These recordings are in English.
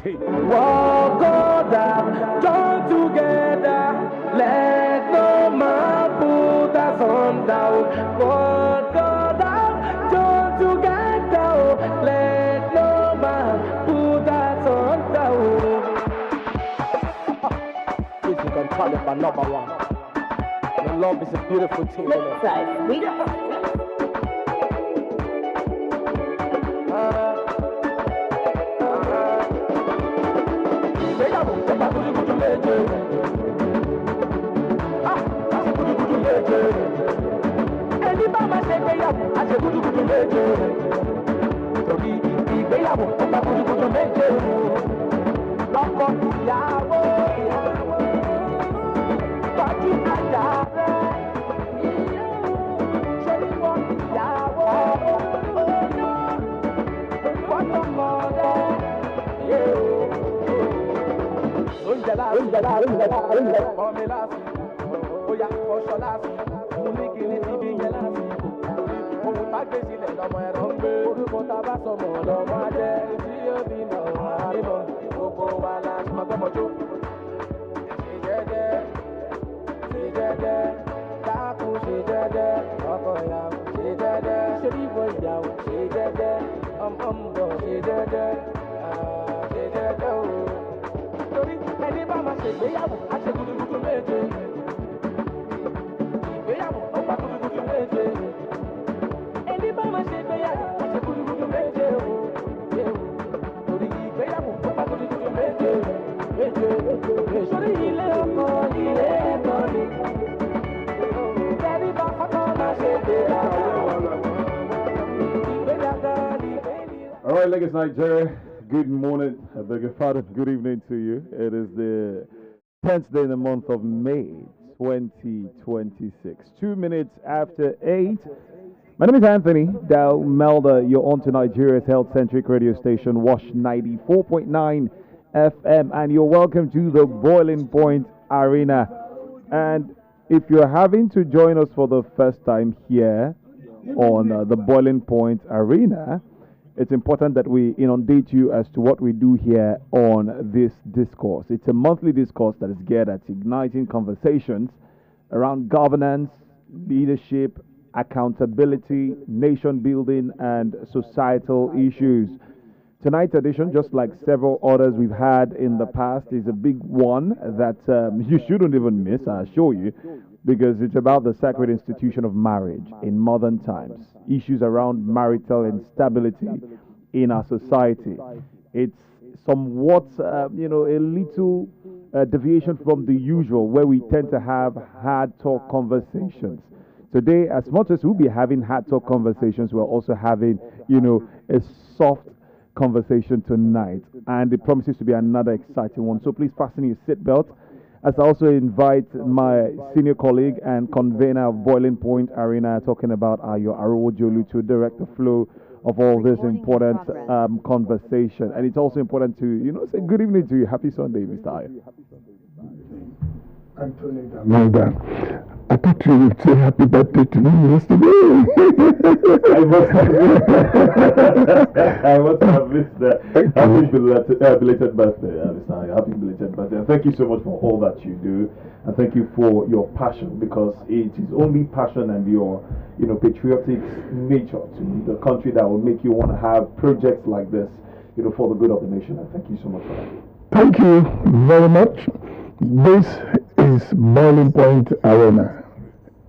Walk on down, join together. Let no man put us on down. Walk on down, join together. Let no man put us on down. This you can call it my number one. The love is a beautiful thing. Ẹni bá máa ṣe ìgbéyàwó, a ṣe gúdúgúdú méje. Torí ìgbéyàwó tó bá gúdúgúdú méje. Ọkọ ìyàwó, tọ́jú ajá rẹ̀. Ṣé wọ́n ìyàwó? Fọ́tò mọ́ rẹ̀. Oúnjẹ láàrín, ọmọ mi láàrín. Oya ọṣọ láti fún ní kíní tí bí yẹn láti ohun tá gbé sílẹ̀ lọ́mọ ẹ̀rọ ń gbé orúkọ tá bá sọmọ lọ́mọ ajẹ́ tí yóò bí nà àrímọ̀ gbogbo wa la ṣe máa gbọ́mọjó. Ṣe jẹ́jẹ́ dákun ṣe jẹ́jẹ́ ọkọ ìyàwó ṣe jẹ́jẹ́ ṣoríwọ ìyàwó ṣe jẹ́jẹ́ ọmọ ń bọ̀ ṣe jẹ́jẹ́ ṣe jẹ́jẹ́ o. Torí ẹni bá máa ṣègbéyàwó á ṣe gúdúgúdú méje. Ẹni bá máa ṣe ìgbéyàwó, a ṣe gúdúgúdú méje o. Torí ìgbéyàwó, ó bá gúdúgúdú méje. Sórí ilé ọkọ, ilé ẹ̀kọ́ ni. Tẹ́lí bá fọ́tọ́ máa ṣe ìgbéyàwó. All right, Lagos, Nigeria. Good morning. I beg your pardon. Good evening to you. It is the 10th day in the month of May. 2026. 2 minutes after 8. My name is Anthony Dow Melda. You're on to Nigeria's health-centric radio station, Wash 94.9 FM, and you're welcome to the Boiling Point Arena. And if you're having to join us for the first time here on the Boiling Point Arena, it's important that we inundate you as to what we do here on this discourse. It's a monthly discourse that is geared at igniting conversations around governance, leadership, accountability, nation building, and societal issues. Tonight's edition, just like several others we've had in the past, is a big one that you shouldn't even miss, I assure you, because it's about the sacred institution of marriage in modern times, issues around marital instability in our society. It's somewhat, a little deviation from the usual, where we tend to have hard talk conversations. Today, as much as we'll be having hard talk conversations, we're also having, a soft conversation tonight, and it promises to be another exciting one. So please fasten your seatbelt as I also invite my senior colleague and convener of Boiling Point Arena, talking about AYO AROWOJOLU, to direct the flow of all this important conversation. And it's also important to, say good evening to you. Happy Sunday, Mr. Ayo. Anthony Damelda. I thought you would say happy birthday to me yesterday. I must have missed that. Happy belated birthday, Mr. Ayo. Happy belated birthday. And thank you so much for all that you do. And thank you for your passion, because it is only passion and your patriotic nature to the country that will make you want to have projects like this, for the good of the nation. And thank you so much for that. Thank you very much. This is Boiling Point Arena,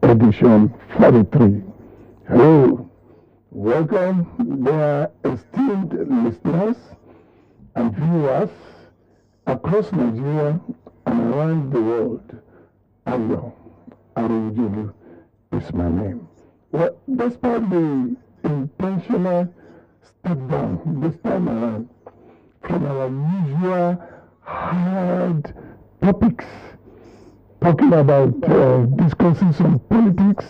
edition 43. Hello, welcome, dear esteemed listeners and viewers across Nigeria and around the world. AYO AROWOJOLU is my name. Well, despite the intentional step down this time around from our usual hard topics, talking about discussing some politics,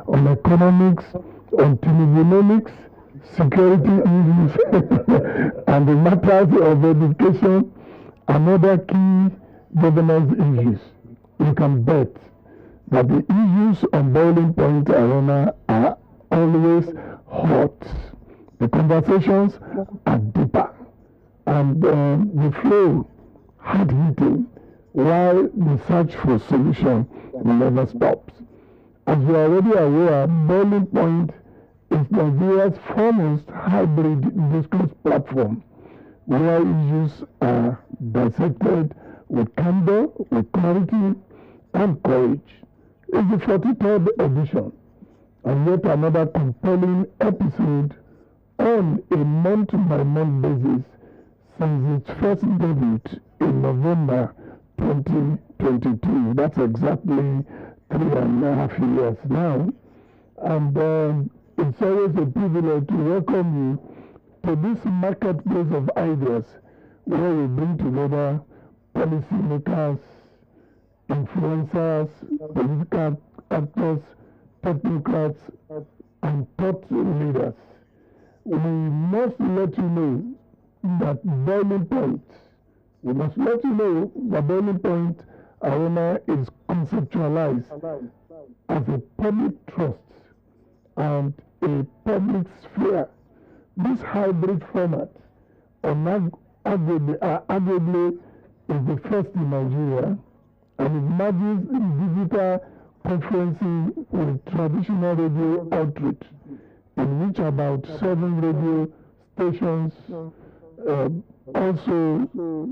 on economics, on economics, security issues, and the matters of education and other key governance issues. You can bet that the issues on Boiling Point Arena are always hot. The conversations are deeper. and the flow hard hitting, while the search for solution never stops. As you are already aware, Boiling Point is Nigeria's foremost hybrid discourse platform, where issues are dissected with candor, with clarity, and courage. It's the 43rd edition, and yet another compelling episode on a month-by-month basis since its first debut in November 2022. That's exactly 3.5 years now. And it's always a privilege to welcome you to this marketplace of ideas where we bring together policymakers, influencers, political actors, technocrats, and thought leaders. We must let you know that Boiling Point, Boiling Point Arena is conceptualized as a public trust and a public sphere. This hybrid format arguably is the first in Nigeria, and it merges digital conferencing with traditional radio outreach, in which about 7 radio stations also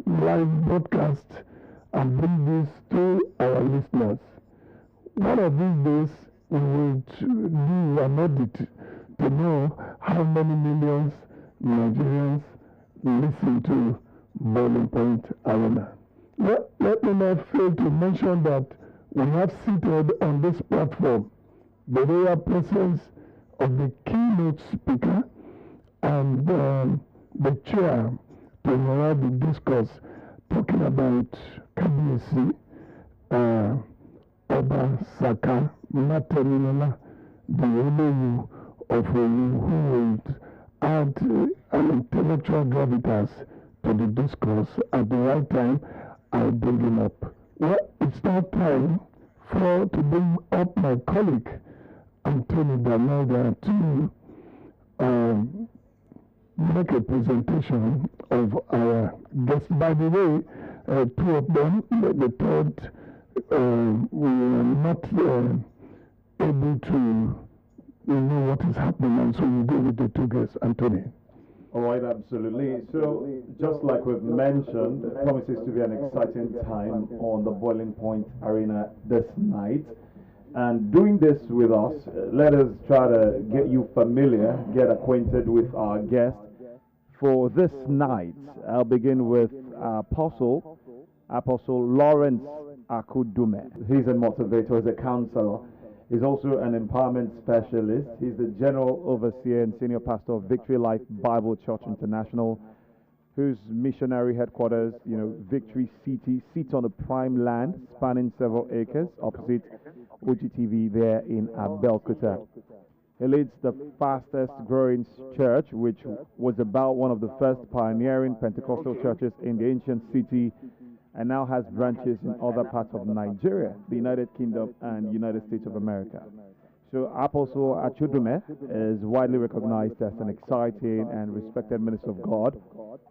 live broadcast and bring this to our listeners. One of these days, we will do an audit to know how many millions Nigerians listen to Boiling Point Arena. Let me not fail to mention that we have seated on this platform the rare presence of the keynote speaker and the chair to moderate the discourse talking about KBC, Oba Saka Materinala, the AYO of who will add an intellectual gravitas to the discourse at the right time. I'll bring him up. Well, it's now time to bring up my colleague, Anthony Bernarda, to make a presentation of our guests. By the way, 2 of them, the third, we are not able to know what is happening, and so we go with the 2 guests. Anthony. All right, absolutely. So, just like we've mentioned, it promises to be an exciting time on the Boiling Point Arena this night. And doing this with us, let us try to get you familiar, get acquainted with our guest for this night. I'll begin with Apostle Lawrence ACHUDUME. He's a motivator, he's a counselor. He's also an empowerment specialist. He's the general overseer and senior pastor of Victory Life Bible Church International, whose missionary headquarters, Victory City, sits on a prime land spanning several acres opposite OGTV there in Abeokuta. He leads the fastest growing church, which was about one of the first pioneering Pentecostal churches in the ancient city, and now has branches in other parts of Nigeria, the United Kingdom, and United States of America. So Apostle ACHUDUME is widely recognized as an exciting and respected minister of God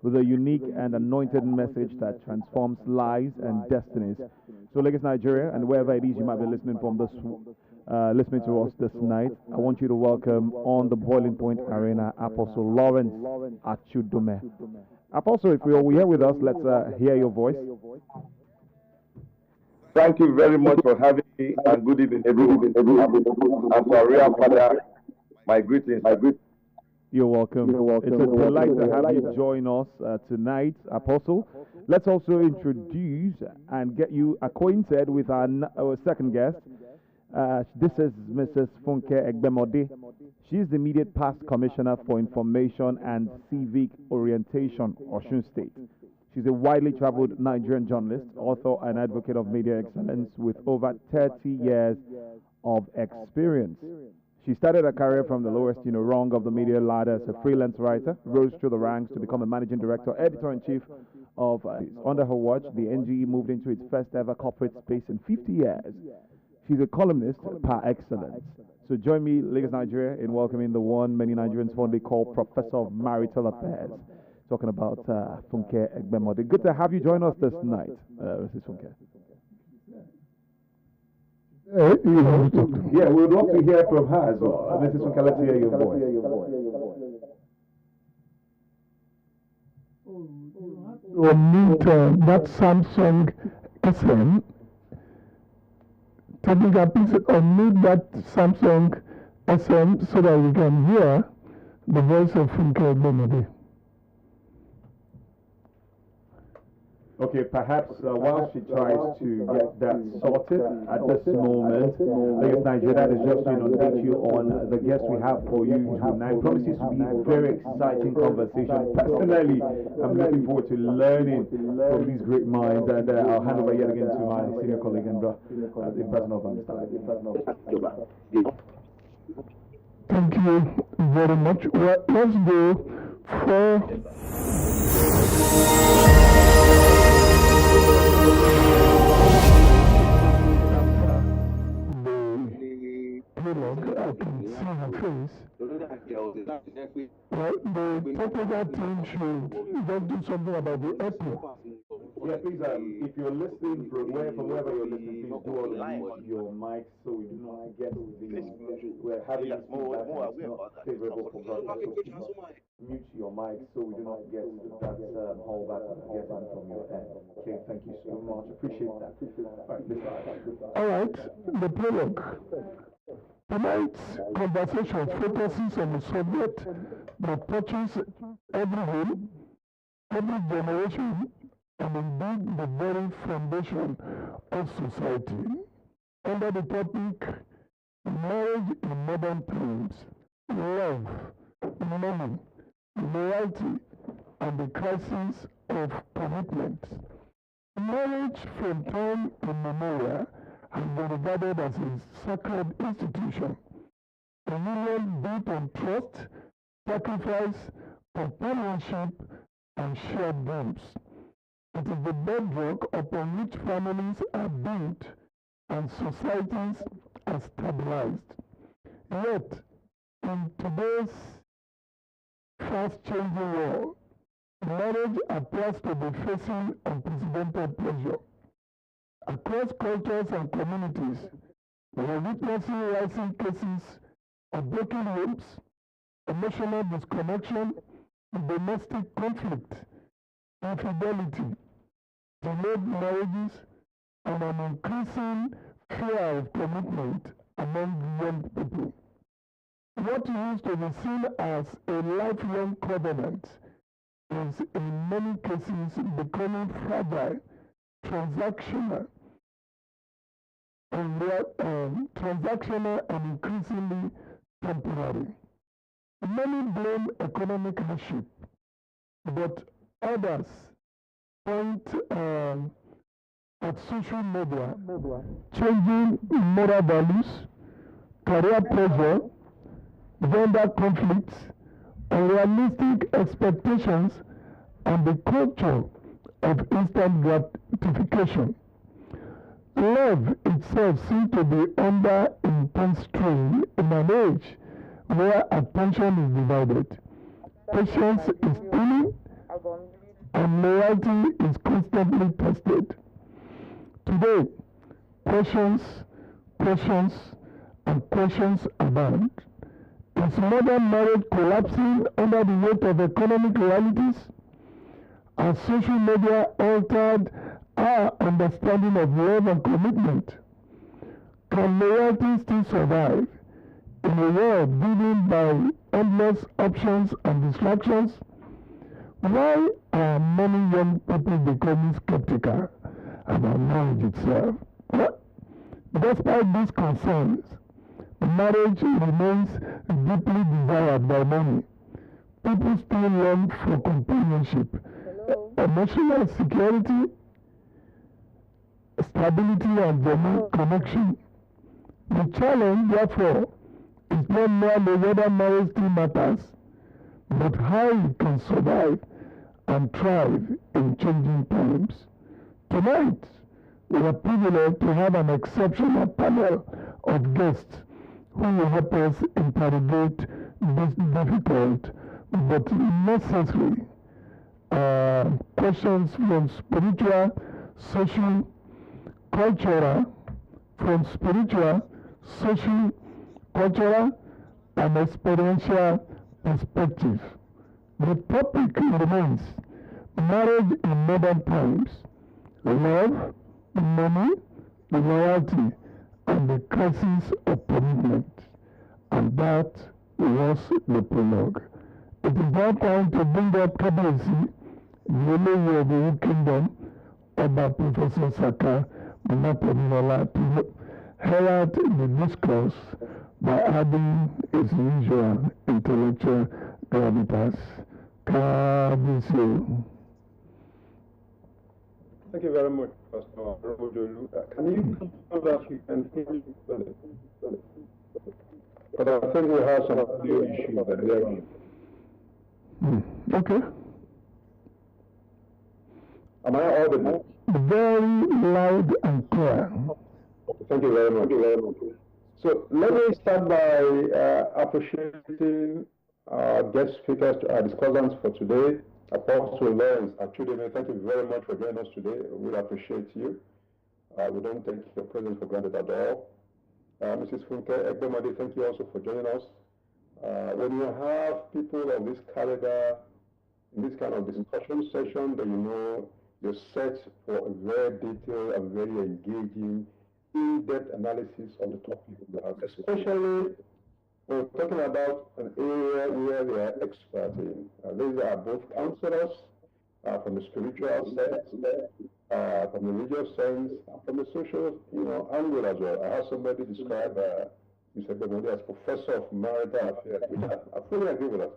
with a unique and anointed message that transforms lives and destinies. So Lagos, Nigeria, and wherever it is you might be listening from listening to us this night, I want you to welcome on the Boiling Point Arena Apostle Lawrence ACHUDUME. Apostle, if you're here with us, let's hear your voice. Thank you very much for having me, and good evening, everyone. And to our real father, my greetings. You're welcome. It's a delight to have you join us tonight, Apostle. Let's also introduce and get you acquainted with our second guest. This is Mrs. FUNKE EGBEMODF. She's the immediate past Commissioner for Information and Civic Orientation, Osun State. She's a widely traveled Nigerian journalist, author, and advocate of media excellence with over 30 years of experience. She started her career from the lowest rung of the media ladder as a freelance writer, rose through the ranks to become a managing director, editor-in-chief of. Under her watch, the NGE moved into its first ever corporate space in 50 years. She's a columnist par excellence. So join me, Lagos, Nigeria, in welcoming the one many Nigerians fondly call Professor of Marital Affairs. talking about FUNKE EGBEMODF. Good to have you join us this night, Mrs. FUNKE. Yeah, we would love to hear from her as well. Mrs. FUNKE, let's hear your voice. Meet that Samsung SM. Technical, please unmute that Samsung SM so that we can hear the voice of FUNKE EGBEMODF. Okay, perhaps while she tries to get that sorted at this moment, I guess Nigeria is just going to update you on the guest we have for you tonight. Promises to be a very exciting conversation. Personally, I'm looking forward to learning from these great minds, and I'll hand over yet again to my senior colleague and in person of Mr. Thank you very much. Well, let's go for I can see her face. Well, the technical team should just do something about the echo. Yeah, please, if you're listening from wherever you're listening, please do unmute your mic so we do not get we're having this feedback and it's not favorable for broadcast. So mute your mic so we do not get that hold back from your end. Okay, thank you so much. Appreciate that. All right, the prologue. Tonight's conversation focuses on a subject that touches every home, every generation, and indeed the very foundation of society. Under the topic, marriage in modern times, love, money, loyalty, and the crisis of commitment. Marriage from time immemorial has been regarded as a sacred institution, a union built on trust, sacrifice, companionship, and shared dreams. It is the bedrock upon which families are built and societies are stabilized. Yet, in today's fast-changing world, marriage appears to be facing unprecedented pressure. Across cultures and communities, we are witnessing rising cases of broken homes, emotional disconnection, domestic conflict, infidelity, delayed marriages, and an increasing fear of commitment among young people. What used to be seen as a lifelong covenant is in many cases becoming fragile, transactional and increasingly temporary. Many blame economic hardship, but others point at social media, changing moral values, career pressure, gender conflicts, unrealistic expectations, and the culture of instant gratification. Love itself seems to be under intense strain in an age where attention is divided. Patience is thinning, and loyalty is constantly tested. Today, questions, and questions abound. Is modern marriage collapsing under the weight of economic realities? Has social media altered our understanding of love and commitment? Can loyalty still survive in a world driven by endless options and distractions? Why are many young people becoming skeptical about marriage itself? Well, despite these concerns, marriage remains deeply desired by many. People still long for companionship, emotional security, stability, and genuine connection. The challenge, therefore, is not merely whether marriage still matters, but how it can survive and thrive in changing times. Tonight, we are privileged to have an exceptional panel of guests who will help us interrogate this difficult but necessary questions from spiritual, social, cultural, from spiritual, social, cultural, and experiential perspective. The topic remains marriage in modern times, love, money, loyalty, and the crisis of commitment. And that was the prologue. It is now time to bring up Kabesi, the Yemi of the Kingdom, about Professor Saka Manaponola, to herald the discourse by adding his usual intellectual gravitas. Kabesi. Thank you very much, Pastor AROWOJOLU. Can you confirm that you can hear me? Because I think we have some audio issues that they are on. Okay. Am I audible? Very loud and clear. Thank you very much. So let me start by appreciating our guest speakers, our discussants for today. Apostle Lawrence, ACHUDUME, thank you very much for joining us today. We appreciate you. We don't take your presence for granted at all. Mrs. FUNKE, EGBEMODF, thank you also for joining us. When you have people of this caliber in this kind of discussion session, then you know you're set for a very detailed and very engaging, in-depth analysis of the topic, especially we're talking about an area where we are experts in. These are both counselors from the spiritual sense, from the religious sense, from the social, angle as well. I had somebody describe Mr. EGBEMODF as professor of marital affairs, which I fully agree with that.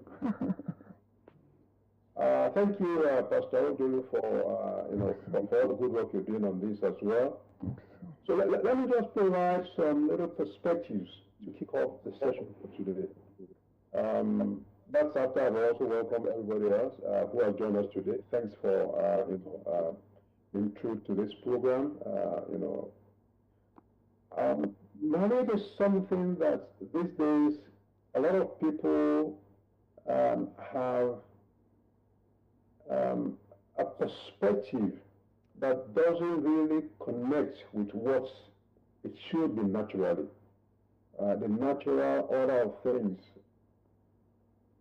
Thank you, Pastor AROWOJOLU, for all the good work you're doing on this as well. So let me just provide some little perspectives to kick off the session for today. That's after I've also welcomed everybody else who has joined us today. Thanks for being true to this program. Marriage is something that these days a lot of people have a perspective that doesn't really connect with what it should be naturally. The natural order of things.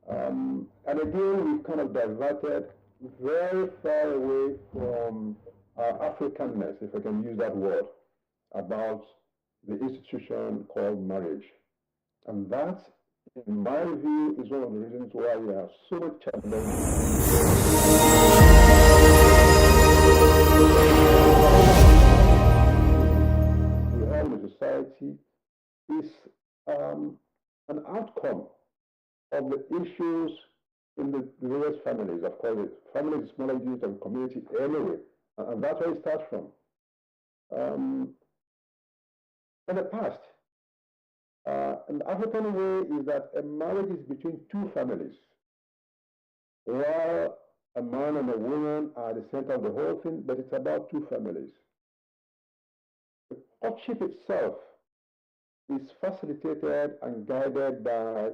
And again, we've kind of diverted very far away from our Africanness, if I can use that word, about the institution called marriage. And that, in my view, is one of the reasons why we have so much challenges. We have in society is an outcome of the issues in the various families. Of course, family is smaller unit of community anyway, and that's where it starts from. In the past, an African way is that a marriage is between two families, while a man and a woman are the center of the whole thing, but it's about two families. The courtship itself is facilitated and guided by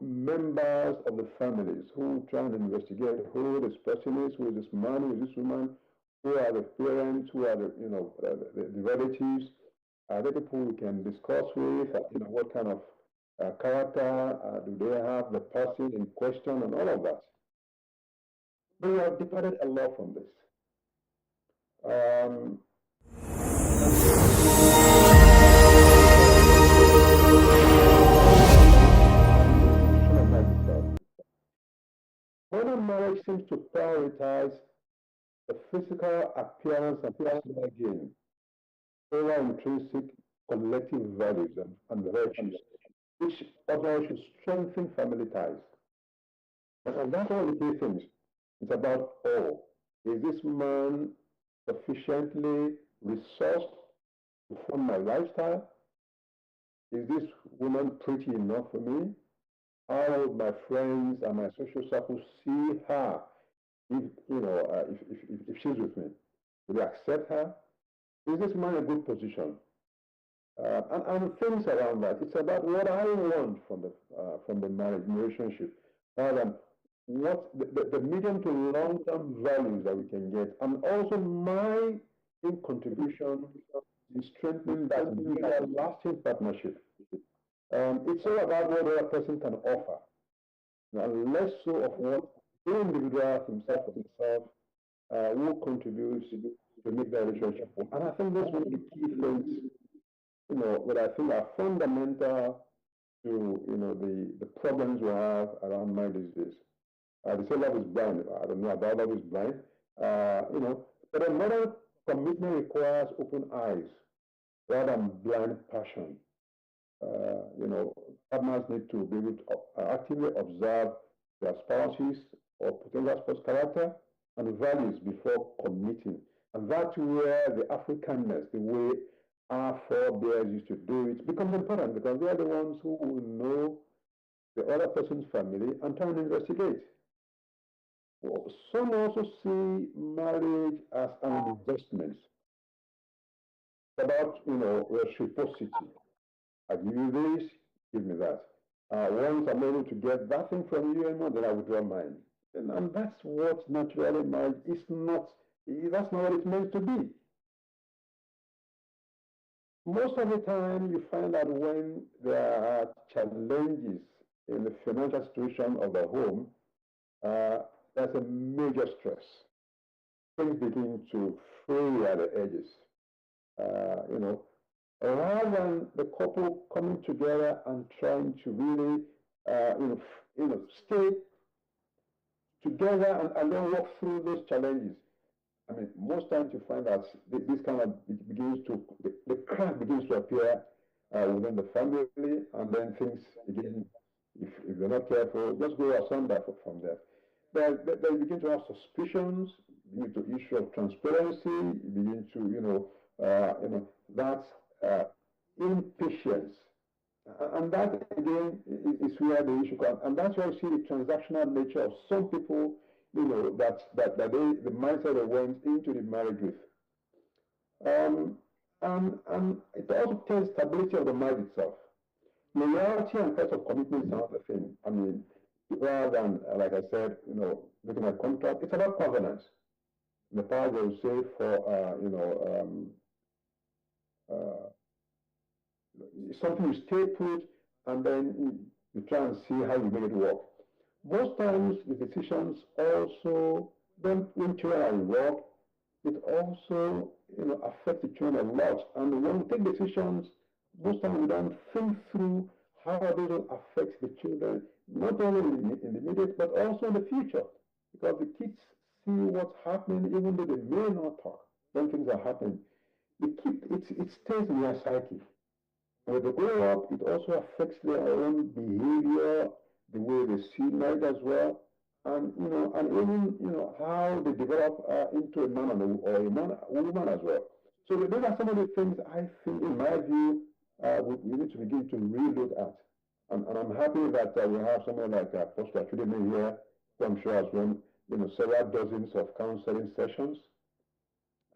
members of the families who try and investigate who this person is, who is this man, who is this woman, who are the parents, who are the relatives, are the people we can discuss with, what kind of character do they have, the person in question, and all of that. But we have departed a lot from this. Modern marriage seems to prioritize the physical appearance and personal gain over intrinsic collective values and virtues, which otherwise should strengthen family ties. And that's one of the key things. It's about, is this man sufficiently resourced to fund my lifestyle? Is this woman pretty enough for me? How would my friends and my social circle see her if she's with me? Will they accept her? Is this man in a good position? And things around that. It's about what I want from the marriage relationship, rather than what the medium to long-term values that we can get, and also my contribution in strengthening that bigger, lasting partnership. It's all about what the other person can offer, and less so of what the individual himself or herself will contribute to make that relationship work. And I think that's one of the key things, that I think are fundamental to, the problems we have around marriage these days. They say love is blind. I don't know about love is blind. But another commitment requires open eyes rather than blind passion. Partners need to be able to actively observe their spouses or potential spouse character and values before committing. And that's where the Africanness, the way our forebears used to do it, becomes important, because they are the ones who will know the other person's family and try and investigate. Some also see marriage as an investment. It's about, reciprocity. I give you this, give me that. Once I'm able to get that thing from you anymore, then I withdraw mine. And that's what naturally marriage is not. That's not what it's meant to be. Most of the time, you find that when there are challenges in the financial situation of the home, there's a major stress. Things begin to fray at the edges. Rather than the couple coming together and trying to really, stay together and then work through those challenges. I mean, most times you find that this kind of the crack begins to appear within the family, and then things begin, if they're not careful, just go asunder from there. They begin to have suspicions, begin to issue of transparency, begin to, that's impatience. And that, again, is where the issue comes. And that's why you see the transactional nature of some people, the mindset they went into the marriage with. And it also tells stability of the marriage itself. Loyalty and types of commitment is another thing. I mean, rather than, like I said, looking at contract, it's about covenants. In the past, they will say something you stay put, and then you try and see how you make it work. Most times, the decisions also, when children are involved, it also, affects the children a lot. And when we take decisions, most times we don't think through how those affect the children, not only in the immediate, but also in the future. Because the kids see what's happening, even though they may not talk when things are happening. It stays in their psyche. When they grow up, it also affects their own behavior, the way they see life as well, and even how they develop into a man or a woman as well. So those are some of the things I think, in my view, we need to begin to relook at. And I'm happy that we have someone like Pastor ACHUDUME here, who I'm sure has run several dozens of counseling sessions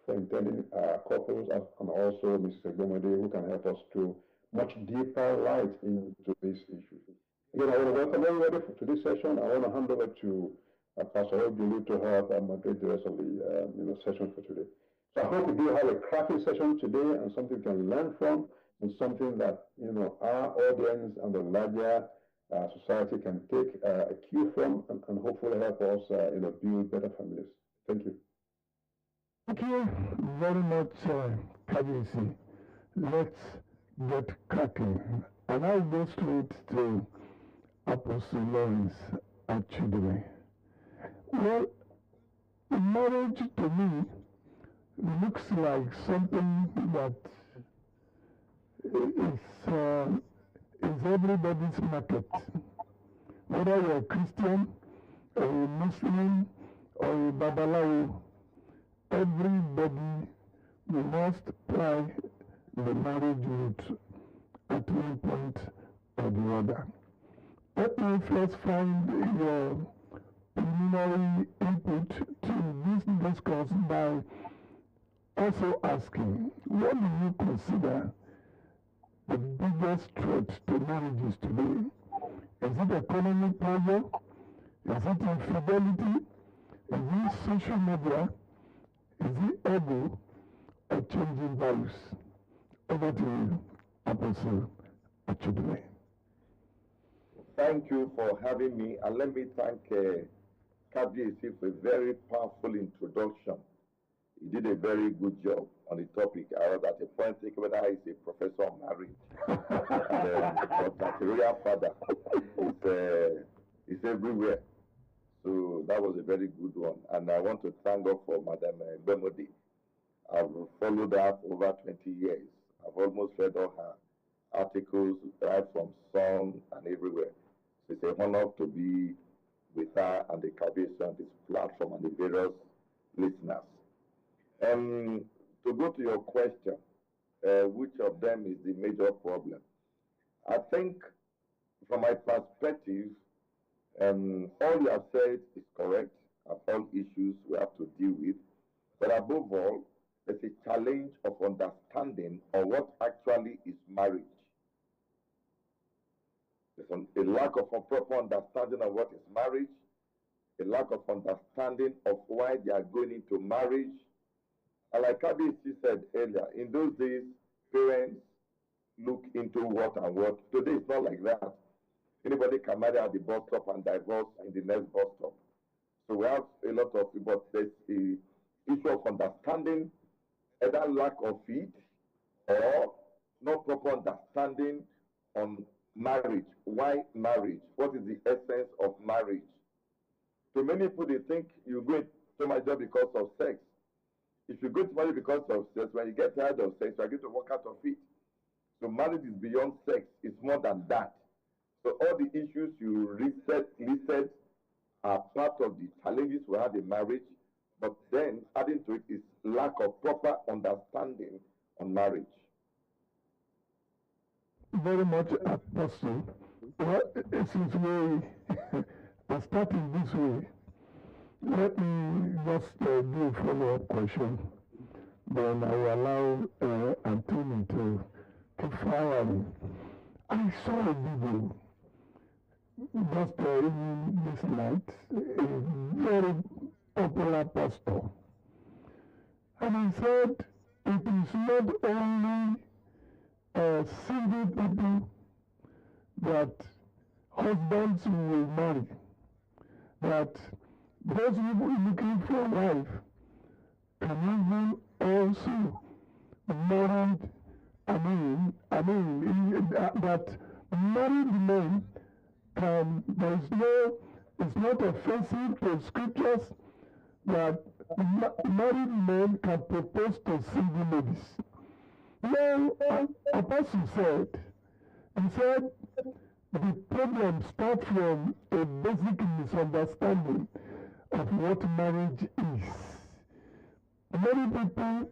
for intending couples, and also Mrs. EGBEMODF, who can help us to much deeper light into this issue. Again, I want to welcome everybody to this session. I want to hand over to Pastor AYO to help moderate the rest of the session for today. So I hope we do have a cracking session today, and something we can learn from, and something that our audience and the larger society can take a cue from, and hopefully help us build better families. Thank you. Thank you very much, KBC. Let's get cracking. And I'll go straight to Apostle Lawrence ACHUDUME. Well, marriage to me looks like something that is everybody's market. Whether you're a Christian, or a Muslim, or a Babalawo, everybody must try the marriage route at one point or the other. Let me first find your preliminary input to this discourse by also asking, what do you consider the biggest threat to marriages today? Is it economic pressure? Is it infidelity? Is it social media? Is it ego? Or changing values? Over to you, Apostle ACHUDUME. Thank you for having me, and let me thank KBC for a very powerful introduction. He did a very good job on the topic. I was at a point thinking whether he's a professor of marriage, but as a real father, it's everywhere. So that was a very good one, and I want to thank God for Madam EGBEMODF. I've followed her for over 20 years. I've almost read all her articles right from Sun and everywhere. So it's an honor to be with her and the KBC on this platform and the various listeners. To go to your question, which of them is the major problem? I think from my perspective, all you have said is correct, of all issues we have to deal with. But above all, there's a challenge of understanding on what actually is marriage. There's a lack of a proper understanding of what is marriage, a lack of understanding of why they are going into marriage. And like KBC said earlier, in those days, parents look into what and what. Today it's not like that. Anybody can marry at the bus stop and divorce in the next bus stop. So we have a lot of, but there's the issue of understanding, either lack of it or not proper understanding on marriage. Why marriage? What is the essence of marriage? To many people, they think you go to my job because of sex. If you go to marriage because of sex, when you get tired of sex, you are going to walk out of it. So marriage is beyond sex. It's more than that. So all the issues you listed are part of the challenges we have in marriage. But then adding to it is lack of proper understanding on marriage. Very much, Apostle. Well, since we are starting this way, let me just do a follow-up question. Then I will allow Anthony to follow me. I saw a video just this night, a very popular pastor. And he said it is not only single people that husbands will marry, that those people looking for a wife can even also marry, that married men can, it's not offensive to scriptures that married men can propose to single ladies. Now, Apostle said, he said, the problem starts from a basic misunderstanding of what marriage is. Many people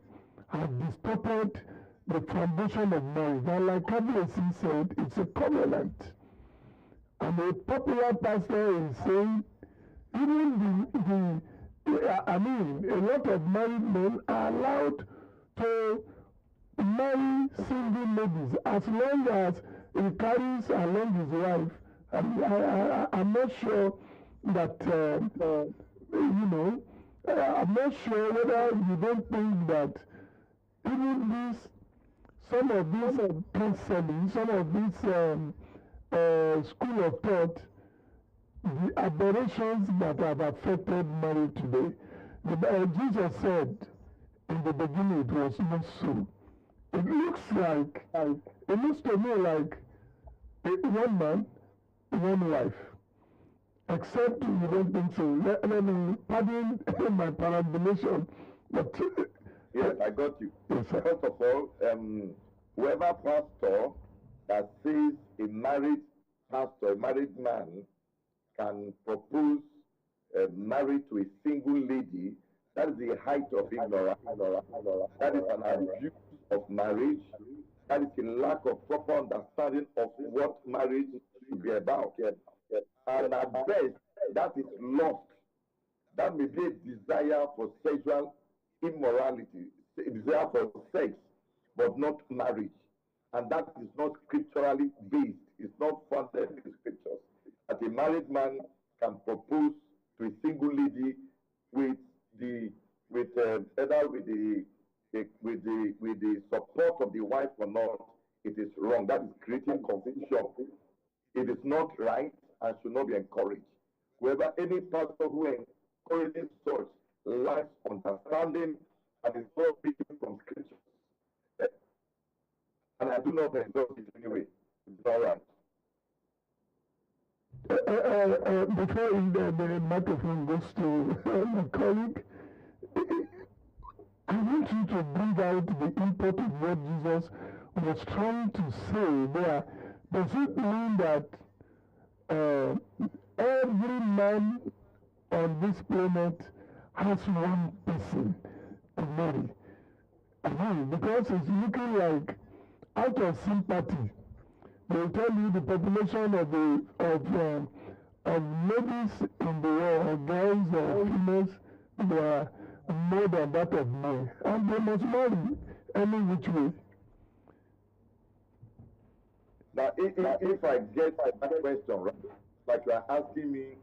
have distorted the foundation of marriage. And like KBC said, it's a covenant. And a popular pastor is saying, even a lot of married men are allowed to marry single ladies as long as he carries along his wife. I'm not sure that, I'm not sure whether you don't think that even some of these counseling, some of these school of thought, the aberrations that have affected marriage today. Jesus said in the beginning it was not so. It looks to me like one man, one wife. Except you don't think so. Let me pardon my parabulation. But yes, I got you. Yes, sir. First of all, whoever pastor that says a married pastor, a married man, can propose marriage to a single lady, that is the height of ignorance. That is an abuse of marriage. That is a lack of proper understanding of what marriage should be about. And at best, that is lost. That may be a desire for sexual immorality, a desire for sex, but not marriage. And that is not scripturally based. It's not founded in the scriptures. That a married man can propose to a single lady with either with the support of the wife or not, it is wrong. That is creating confusion. It is not right and should not be encouraged. Whoever any pastor who encourages such lacks understanding and is not reading from scriptures. And I do not endorse it anyway. It's all right. Before the microphone goes to my colleague, I want you to bring out the import of what Jesus was trying to say there. Does it mean that every man on this planet has one person to marry? Because it's looking like, out of sympathy, they'll tell you the population of ladies in the world, or guys or females, they are more than that of men, and they must marry any which way. Now, if I get that question right, like you are asking me,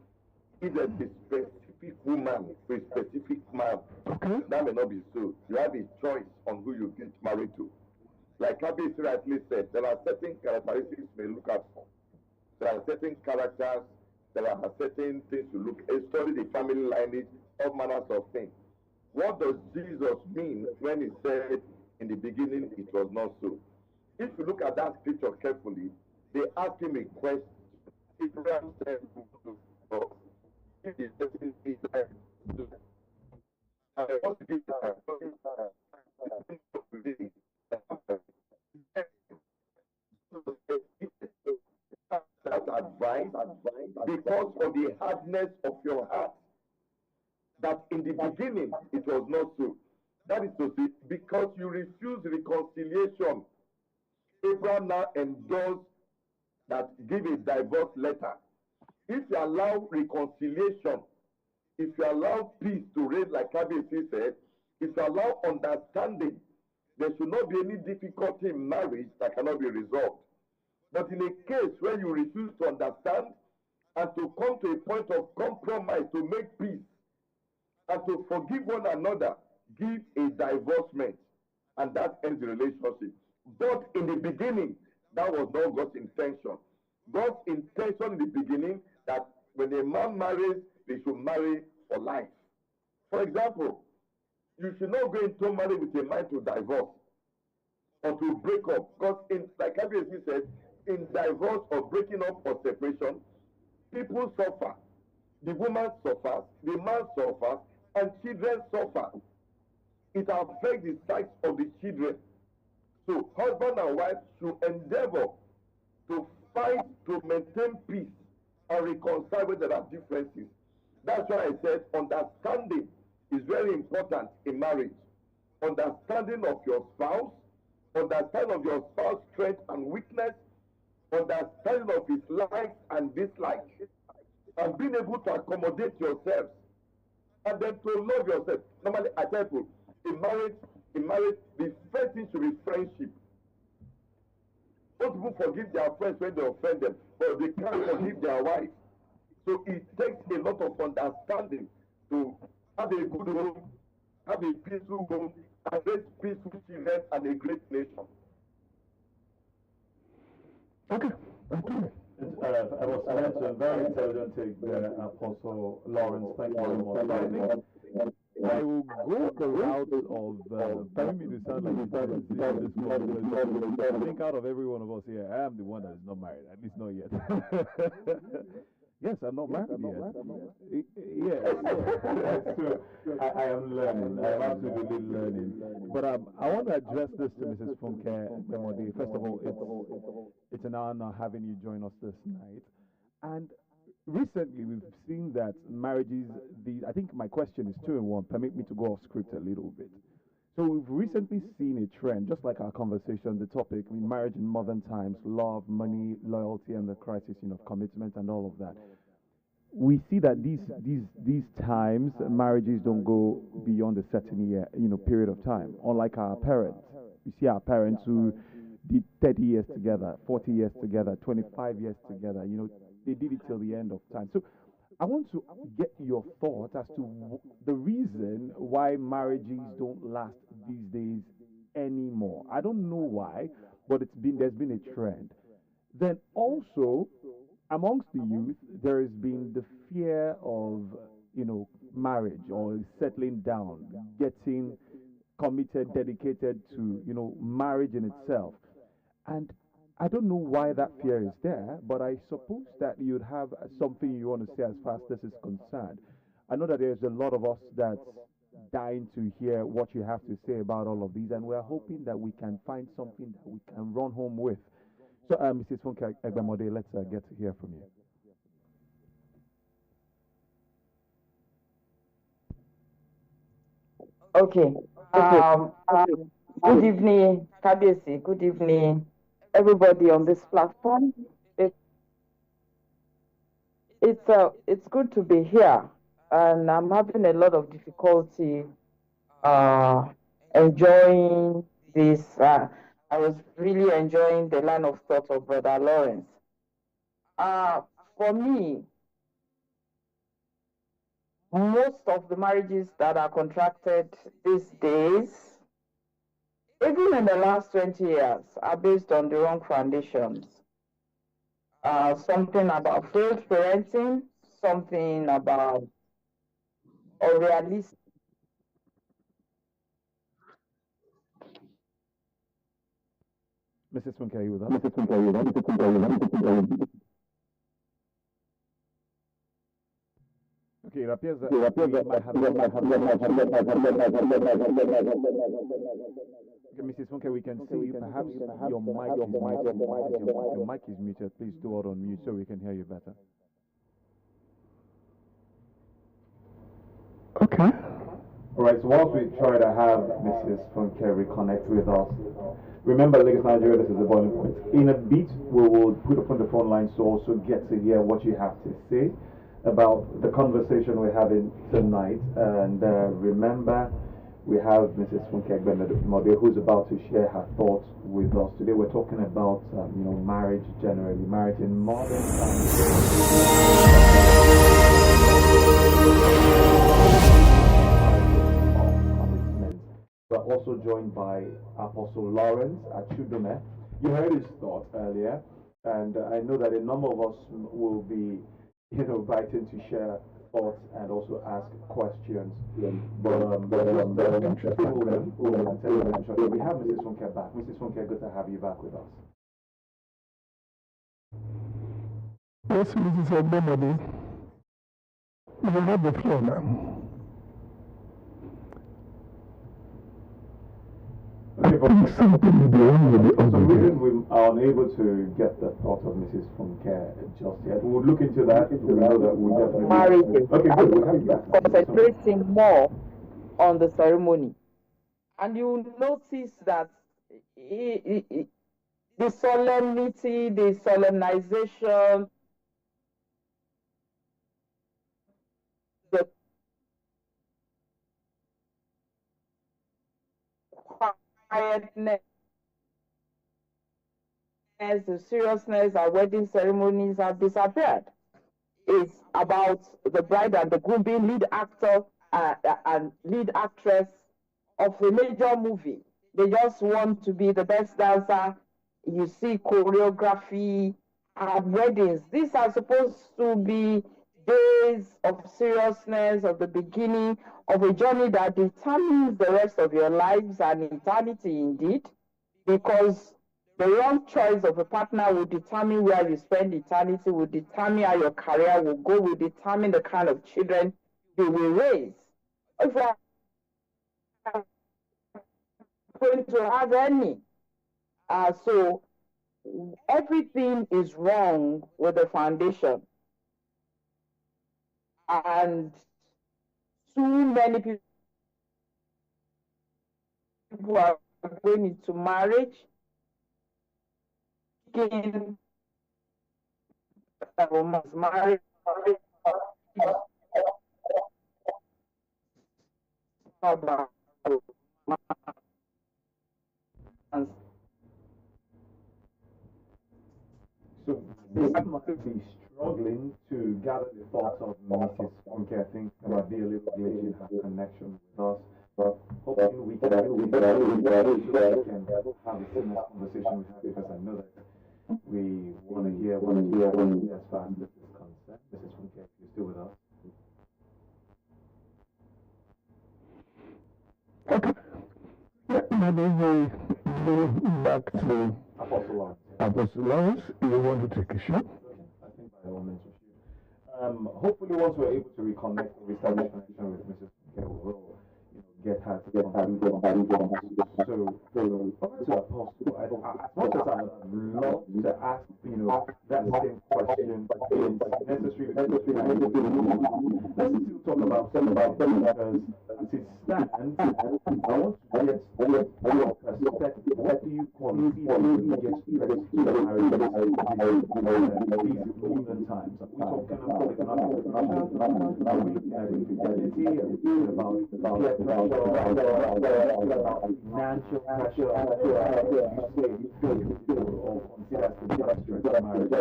if there's a specific woman for a specific man, okay, that may not be so. You have a choice on who you get married to. Like Abby rightly said, there are certain characteristics you may look out for. There are certain characters, there are certain things you look at. Study the family lineage, all manners of things. What does Jesus mean when he said in the beginning it was not so? If you look at that scripture carefully, they ask him a question. Abraham said, if the person is like, I want to give that advice because of the hardness of your heart, that in the beginning it was not so. That is to say, because you refuse reconciliation, Abraham now endorsed that give a divorce letter. If you allow reconciliation, if you allow peace to reign, like KBC said, if you allow understanding, there should not be any difficulty in marriage that cannot be resolved. But in a case where you refuse to understand and to come to a point of compromise to make peace and to forgive one another, give a divorcement, and that ends the relationship. But in the beginning, that was not God's intention. God's intention in the beginning that when a man marries, they should marry for life. For example, you should not go into marriage with a mind to divorce or to break up. Because like ABC said, in divorce or breaking up or separation, people suffer. The woman suffers, the man suffers, and children suffer. It affects the sight of the children. So husband and wife should endeavor to fight to maintain peace and reconcile where there are differences. That's why I said understanding is very important in marriage. Understanding of your spouse, understanding of your spouse's strength and weakness, understanding of his likes and dislikes, and being able to accommodate yourselves, and then to love yourself. Normally, I tell people, in marriage, the first thing should be friendship. Most people forgive their friends when they offend them, but they can't forgive their wife. So it takes a lot of understanding to have a good home, have a peaceful home, and raise peaceful children and a great nation. Okay. I was mentioned, very intelligent take there, Apostle Lawrence. Thank you very much. I think I will go the route of telling me to sound like this moment. I think out of every one of us here, I am the one that is not married, at least not yet. Yes, I'm not married yet. Yes, so I am learning. I am absolutely learning. But I want to address this to Mrs. FUNKE EGBEMODF. First of all, it's an honor having you join us this night. And recently, we've seen that marriages, I think my question is 2 in 1. Permit me to go off script a little bit. So we've recently seen a trend, just like our conversation, the topic, marriage in modern times, love, money, loyalty, and the crisis, of commitment and all of that. We see that these times, marriages don't go beyond a certain year, period of time. Unlike our parents, we see our parents who did 30 years together, 40 years together, 25 years together. They did it till the end of time. So I want to get your thoughts as to the reason why marriages don't last these days anymore. I don't know why, but there's been a trend. Then also amongst the youth, there has been the fear of marriage or settling down, getting committed, dedicated to marriage in itself. And I don't know why that fear is there, but I suppose that you'd have something you want to say as far as this is concerned. I know that there's a lot of us that's dying to hear what you have to say about all of these, and we're hoping that we can find something that we can run home with. So, Mrs. Funke EGBEMODF, let's get to hear from you. Okay. Good evening, Kabesi. Good evening, everybody on this platform. It's good to be here, and I'm having a lot of difficulty enjoying this. I was really enjoying the line of thought of Brother Lawrence. For me, most of the marriages that are contracted these days, even in the last 20 years, are based on the wrong foundations. Something about failed parenting, something about unrealistic. Mrs. Funke, are you with us? Okay, it appears that we might have. Okay, Mrs. Funke, we can see you. Perhaps your mic is muted. Your mic is muted. Please do it on mute so we can hear you better. Okay. All right, so whilst we try to have Mrs. Funke reconnect with us, remember, Lagos, Nigeria, this is the boiling point. In a bit, we will put up on the phone lines to also get to hear what you have to say about the conversation we're having tonight. And remember, we have Mrs. Funke EGBEMODF, who's about to share her thoughts with us. Today we're talking about, marriage generally, marriage in modern times. We're also joined by Apostle Lawrence ACHUDUME. You heard his thought earlier, and I know that a number of us will be invited to share thoughts and also ask questions. But we have Mrs. Funke back. Mrs. Funke, good to have you back with us. Yes, Mrs. EGBEMODF. You have the floor now. Okay, but Something is wrong with the for some audio. reason we are unable to get the thought of Mrs. Funke just yet. We'll look into that. We know that we'll definitely. Marriages. Okay, good. We'll have you back. Concentrating more on the ceremony. And you notice that the solemnity, the solemnization, the quietness, the seriousness of wedding ceremonies have disappeared. It's about the bride and the groom being lead actor and lead actress of a major movie. They just want to be the best dancer. You see choreography at weddings. These are supposed to be days of seriousness, of the beginning of a journey that determines the rest of your lives and eternity indeed, because the wrong choice of a partner will determine where you spend eternity, will determine how your career will go, will determine the kind of children you will raise. If you are going to have any. So everything is wrong with the foundation. And too many people are going into marriage marriage So they must be struggling to gather the thoughts of Mrs. Funke. I think there might be a little glitch in her connection with us. But hoping we can have a similar conversation with her because I know that we want to hear what she has to say as far as this is concerned. Mrs. Funke, if you're still with us. Okay. Let me go back to Apostle Lawrence. Apostle Lawrence. You want to take a shot? I think by all means we should. Hopefully, once we're able to reconnect or reestablish connection with Mrs. Funke, we'll get her to come back. So, over to Apostle. As much as I would love to ask, that same question, it's necessary. Let's still talk about some about them because as it stands, I want to get your perspective. What do you consider the biggest threat to these modern times? Are we talking about economic pressure? Are we looking at infidelity? Are we talking about peer pressure? Financial pressure? Or consider the biggest threat to marriage?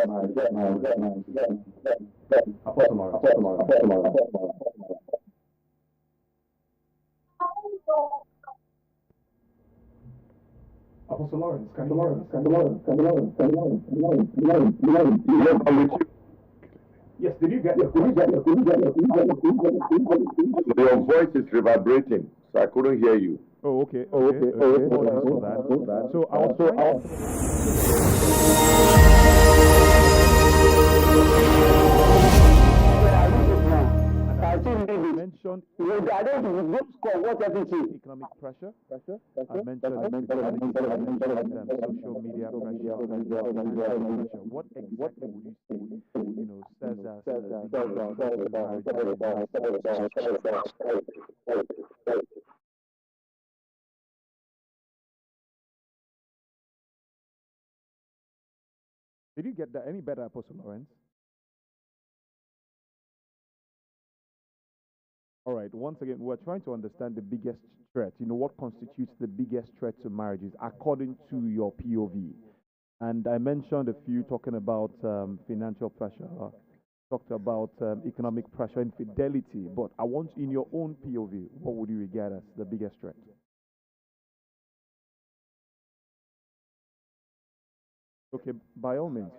Apostle Lawrence. Apostle Lawrence, can you hear us? Yes, did you get the Your voice is reverberating, so I couldn't hear you. Oh, okay. So I was mentioned economic pressure. I mentioned social media pressure. What exactly would you say, says Did you get that any better, Apostle Lawrence? All right, once again, we're trying to understand the biggest threat. What constitutes the biggest threat to marriages according to your POV? And I mentioned a few talking about financial pressure, talked about economic pressure, infidelity. But I want, in your own POV, what would you regard as the biggest threat? Okay, by all means.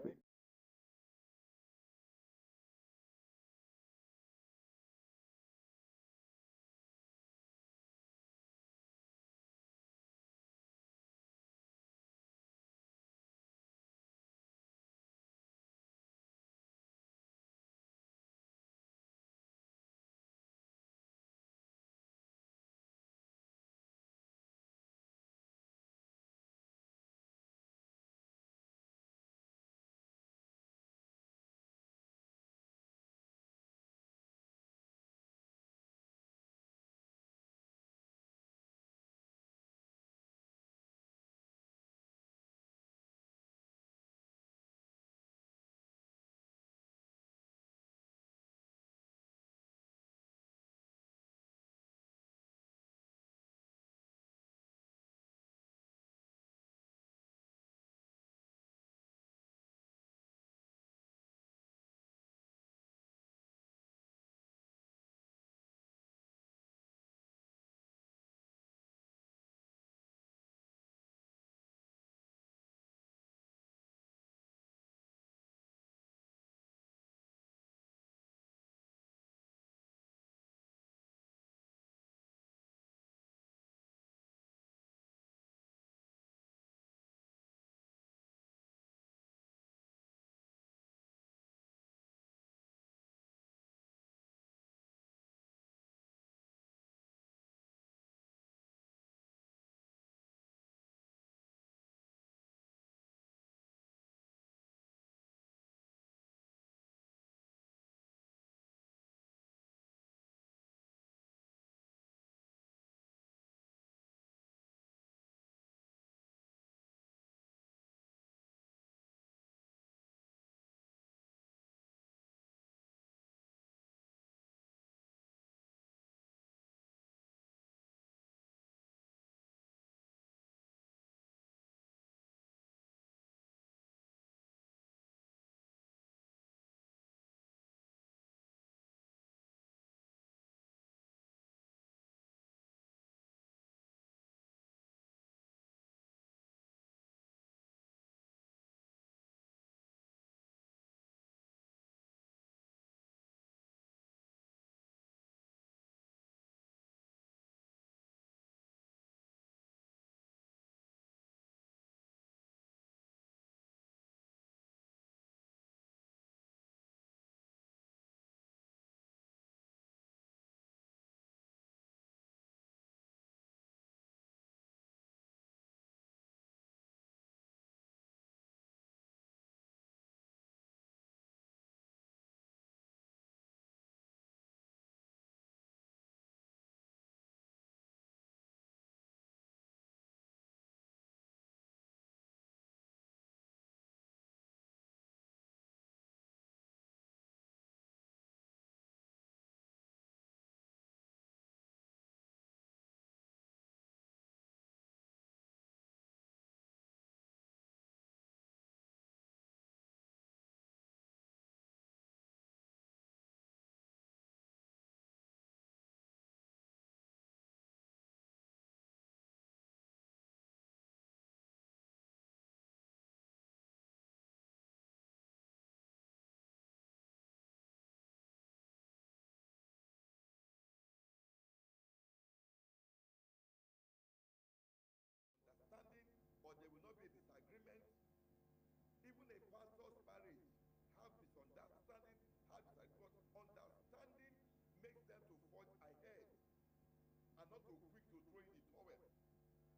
and not too quick to throw in the towel.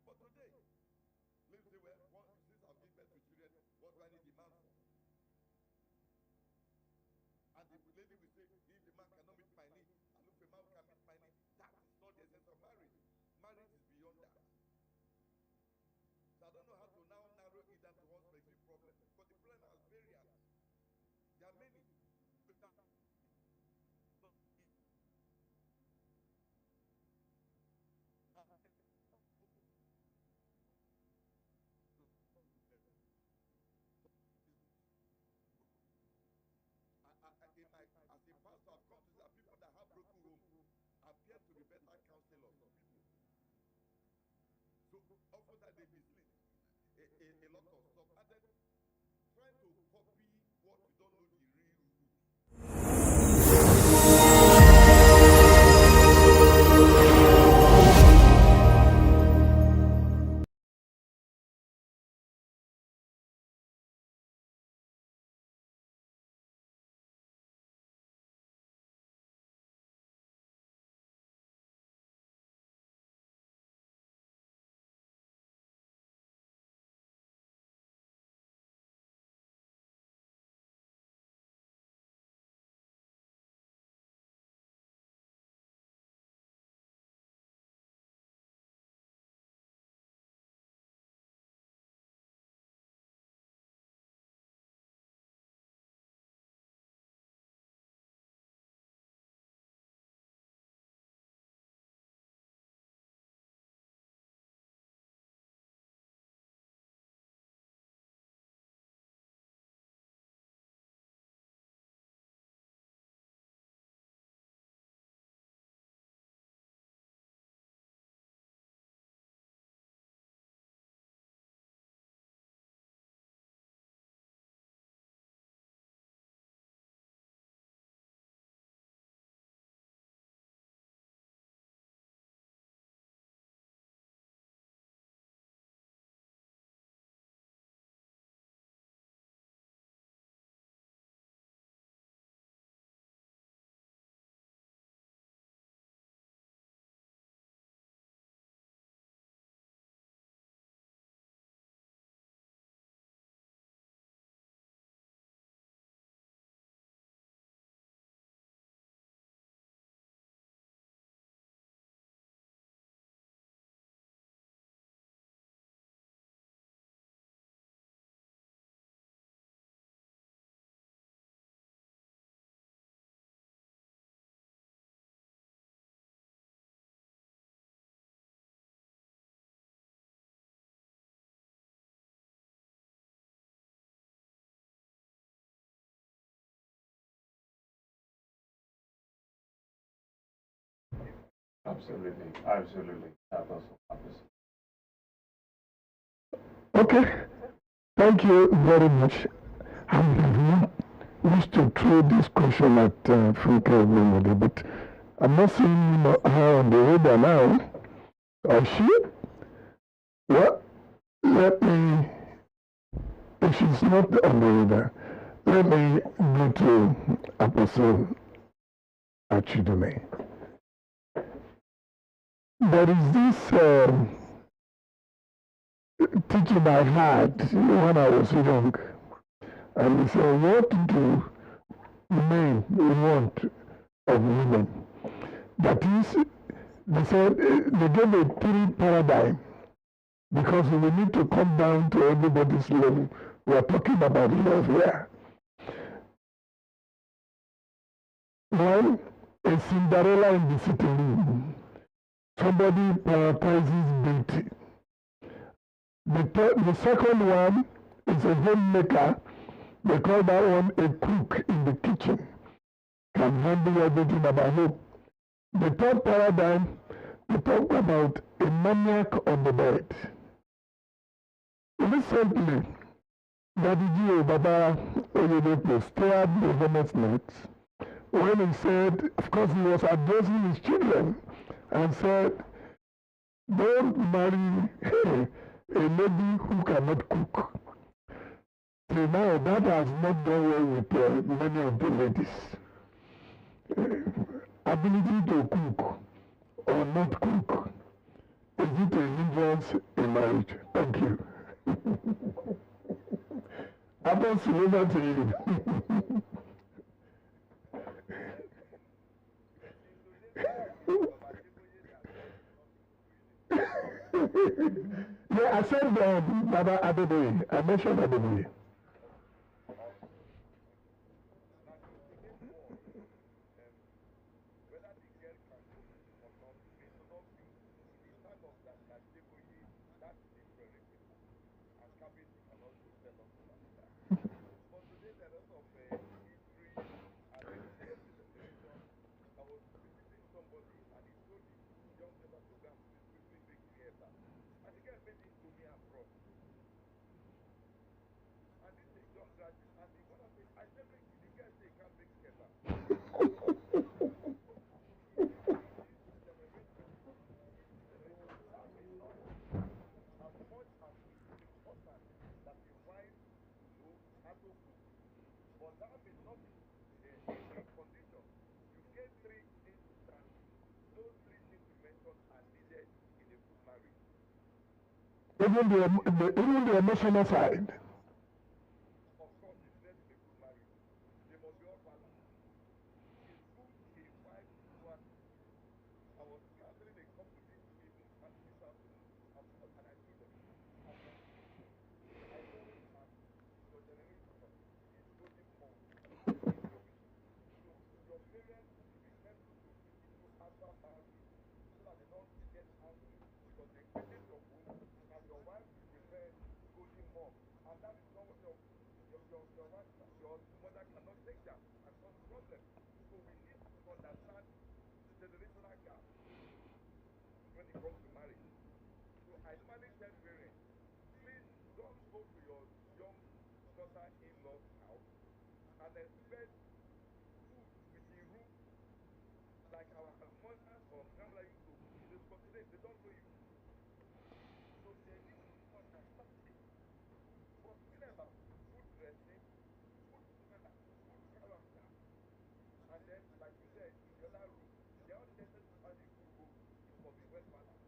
But today, let's say, well, since I've given birth to children, what do I need the man for? And the lady will say, if the man cannot meet my need, and if the man can meet my need, that is not the essence of marriage. Marriage is beyond that. So I don't know how to now narrow it down to one specific problem, because the problem has variants. There are many. As a pastor, I've come to see that people that have broken homes appear to be better counselors of people. So often that they mislead a lot of stuff, and then trying to copy what you don't know the real root. Absolutely, absolutely. That was opposite. Okay, thank you very much. I have not wished to throw this question at FUNKE everybody, but I'm not seeing her on the radar now. Or she? Well, let me, if she's not on the radar, let me go to Apostle ACHUDUME. There is this teaching I had when I was young, and he said, what do men want of women? That is, they said, they gave a 3 paradigm, because we need to come down to everybody's level. We are talking about love here. One, a Cinderella in the sitting room. Somebody prioritizes beauty. The second one is a homemaker. They call that one a cook in the kitchen. Can handle everything about home. The third paradigm, we talk about a maniac on the bed. Recently, Daddy G. Baba Oyedepo stirred the hornet's nest when he said, of course, he was addressing his children and said, don't marry a lady who cannot cook. So now that has not done well with many of the ladies. Ability to cook or not cook? Is it a hindrance in marriage? Thank you. Happens over to you. Yeah, I said Baba Adeboye. I mentioned Adeboye. Whether the girl can cook or not, may not be in the time of that Adeboye, that is a prerequisite. And cabbage can also tell us about that. But today there are lots of history and evidence in the television. I was visiting somebody and he told the young daughter to go and quickly make theater. And the girl made him to me and brought. And this is a young graduate. And the mother said, I said, the girl said he can't make theater. But that may not be a condition. You get three things that those three things you mentioned are needed in a good marriage. Even the emotional side. Of course, it's needed in a good marriage. They must be all balanced. It's good a wife one. I was answering a couple this evening and this afternoon, and I told them, I said, I know your generation is losing more. So your parents should be careful to do it after marriage so that they don't get angry because they created your home and your wife will prepare golden mom. And that is not what your wife, your mother cannot take that and cause problems. So we need to understand the generational gap when it comes to marriage. So I normally tell parents, please don't go to your young daughter-in-law's house and expect food with the room like our mothers or grandmother used to cook it because today they don't know you. So they need to understand it. But whenever good dressing, good manner, good character, and then like you said in the other room, they are necessary to have a good home. It must be well balanced.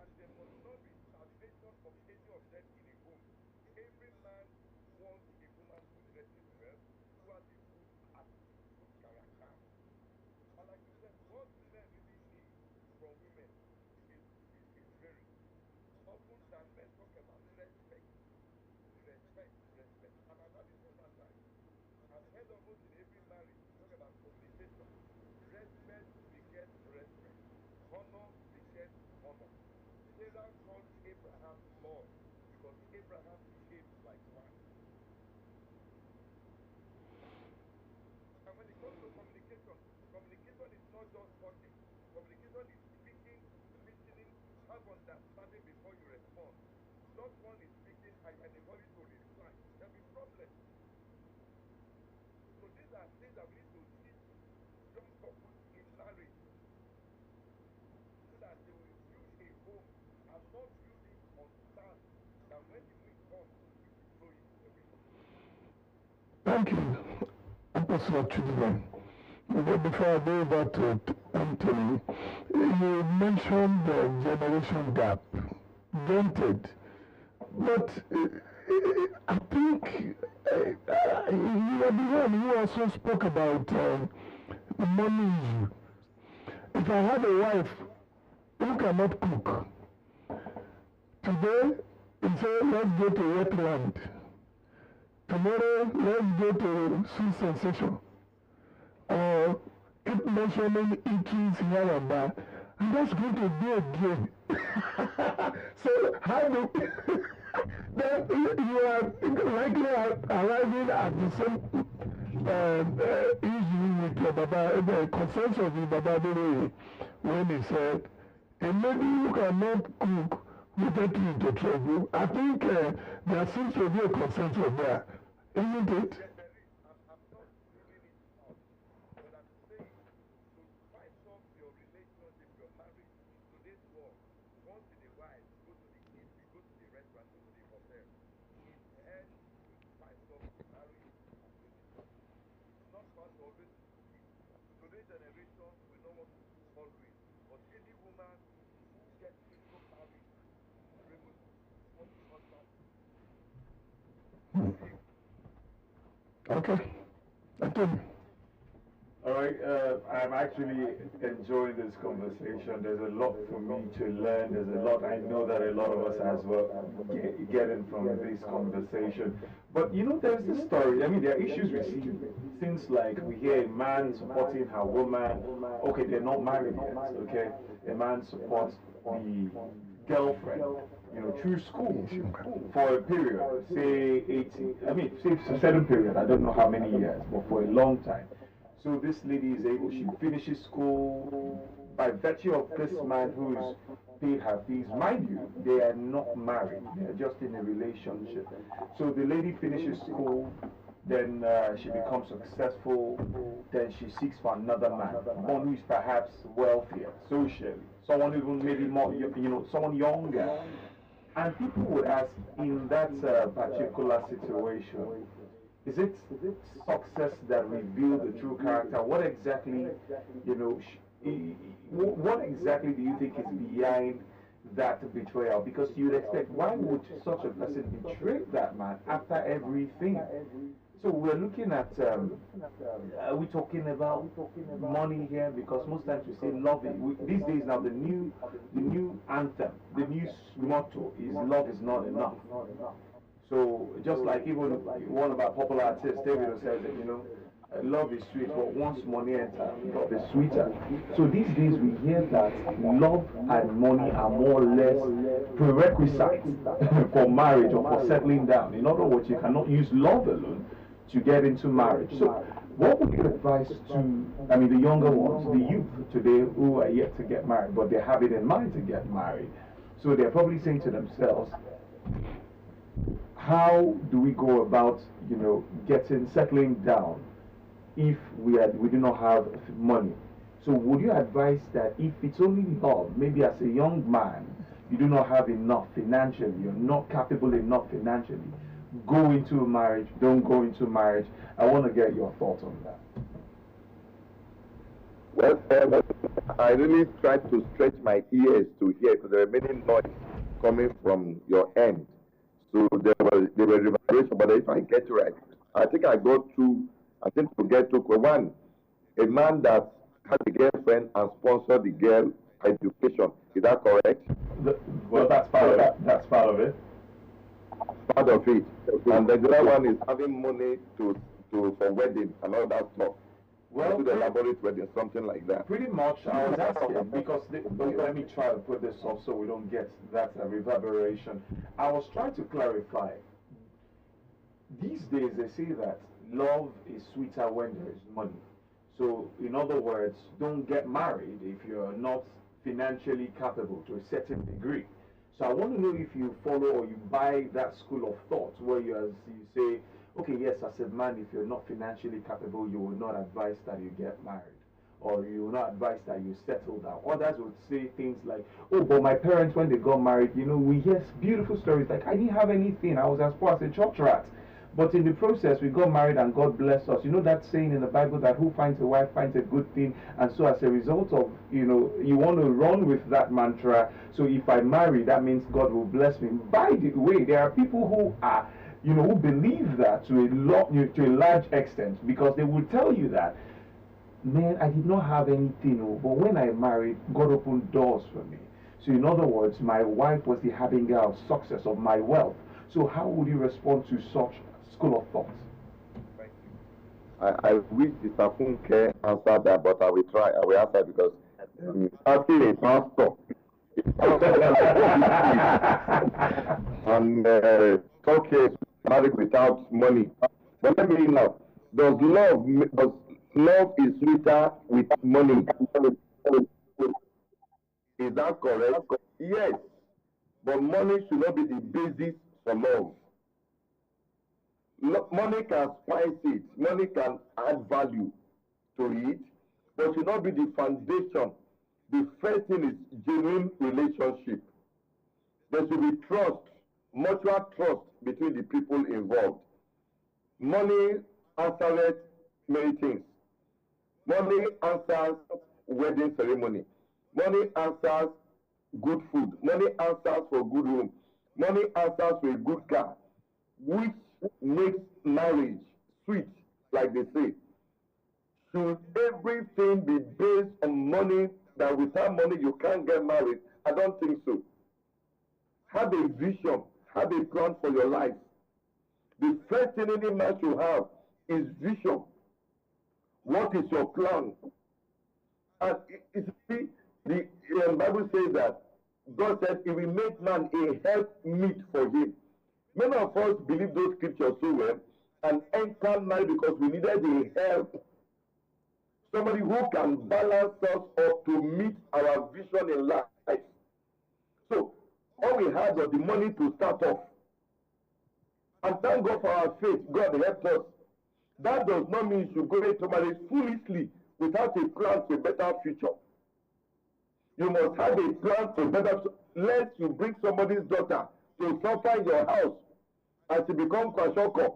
And there must not be starvation of any of them in a home. Every man wants a woman who dresses well, who has a good attitude, good character. And like you said, what men really need from women is very. Often that men talk about respect. And I've had this emphasized. I've heard almost in every marriage, we talk about communication. Respect begets respect. Honor begets honor. Sarah called Abraham Lord because Abraham behaved like one. And when it comes to communication, communication is not just talking. Communication is speaking, listening, have understanding before you respond. Not one is speaking and you're in a hurry to reply. There'll be problems. So these are things that we need to teach young couples in marriage so that they will build a home and not build it on sand that when the wind comes, it will blow it away. Thank you, Apostle ACHUDUME. Before I go over to Anthony, you mentioned the generation gap. Granted, but I think you are the one who also spoke about money issue. If I have a wife who cannot cook, today he says let's go to wetland. Tomorrow let's go to Sweet Sensation. Or keep mentioning eateries here and there. And that's going to be a game. So how do then you are likely arriving at the same issue with your Baba, the consensus with Baba Adeboye when he said, a lady who cannot cook will get you into trouble. I think there seems to be a consensus there, isn't it? Yes, there is. I'm not ruling it out. But I'm saying to spice up your relationship, your marriage in today's world, once in a while, go to the eatery, go to the restaurant, go to the hotel. It helps to spice up the marriage and relationship. It's not bad to always cook it. Today's generation will not want to cook always. But any woman who gets into marriage remove what the husband. Okay. Okay. All right, I'm actually enjoying this conversation. There's a lot for me to learn. There's a lot I know that a lot of us as well getting from this conversation. But you know, there's this story. I mean, there are issues we see. Things like we hear a man supporting her woman. Okay, they're not married yet. Okay, a man supports the girlfriend, you know, through school for a period, say 18. I mean, say a certain period. I don't know how many years, but for a long time. So this lady is able, she finishes school by virtue of this man who's paid her fees. Mind you, they are not married, they are just in a relationship. So the lady finishes school, then she becomes successful, then she seeks for another man, one who is perhaps wealthier, socially, someone even maybe more, you know, someone younger. And people would ask, in that particular situation, is it success that reveals the true character? What exactly, you know, what exactly do you think is behind that betrayal? Because you'd expect, why would such a person betray that man after everything? So we're looking at, are we talking about money here? Because most times we say love. These days now, the new anthem, the new motto is love is not enough. So just like even one of our popular artists, David, says that, you know, love is sweet, but once money enters, love is sweeter. So these days we hear that love and money are more or less prerequisites for marriage or for settling down. In other words, you cannot use love alone to get into marriage. So what would you advise to, I mean, the younger ones, the youth today who are yet to get married, but they have it in mind to get married? So they're probably saying to themselves, how do we go about, you know, settling down if we do not have money? So would you advise that if it's only love, maybe as a young man, you do not have enough financially, you're not capable enough financially, go into a marriage, don't go into marriage? I want to get your thoughts on that. Well, I really tried to stretch my ears to hear because there are many noise coming from your end. So there were reverberations, but if I get it right, I think to get to one, a man that has a girlfriend and sponsor the girl education. Is that correct? Well, that's part of it. That's part of it. Part of it. And the other one is having money for wedding and all that stuff. Well, to the elaborate wedding, something like that. Pretty much, I was asking because let me try to put this off so we don't get that reverberation. I was trying to clarify. These days, they say that love is sweeter when there is money. So, in other words, don't get married if you're not financially capable to a certain degree. So, I want to know if you follow or you buy that school of thought where you say, okay, yes, as a man, if you're not financially capable, you will not advise that you get married, or you will not advise that you settle down. Others would say things like, oh, but my parents, when they got married, you know, we hear beautiful stories like, I didn't have anything, I was as poor as a church rat. But in the process, we got married and God blessed us. You know that saying in the Bible that who finds a wife finds a good thing. And so as a result of, you know, you want to run with that mantra. So if I marry, that means God will bless me. By the way, there are people who are, you know, who believe that to a large extent, because they will tell you that, man, I did not have anything, but when I married, God opened doors for me. So in other words, my wife was the harbinger of success, of my wealth. So how would you respond to such school of thought? I wish Mr. Funke answered that, but I will try. I will answer because asking a pastor and talking married without money. But let me know, does love is sweeter with money? Is that correct? Yes, but money should not be the basis for love. Money can spice it, money can add value to it, but should not be the foundation. The first thing is genuine relationship. There should be trust, mutual trust between the people involved. Money answers many things. Money answers wedding ceremony. Money answers good food. Money answers for good home. Money answers for a good car, which makes marriage sweet, like they say. Should everything be based on money, that without money you can't get married? I don't think so. Have a vision, have a plan for your life. The first thing any man should have is vision. What is your plan? And you see, the Bible says that God said He will make man a help meet for Him. Many of us believe those scriptures so well and enter marriage because we needed a help. Somebody who can balance us up to meet our vision in life. So, all we had was the money to start off. And thank God for our faith. God helped us. That does not mean you should go into marriage foolishly without a plan for a better future. You must have a plan for better, lest you bring somebody's daughter to suffer in your house and she become kwashoko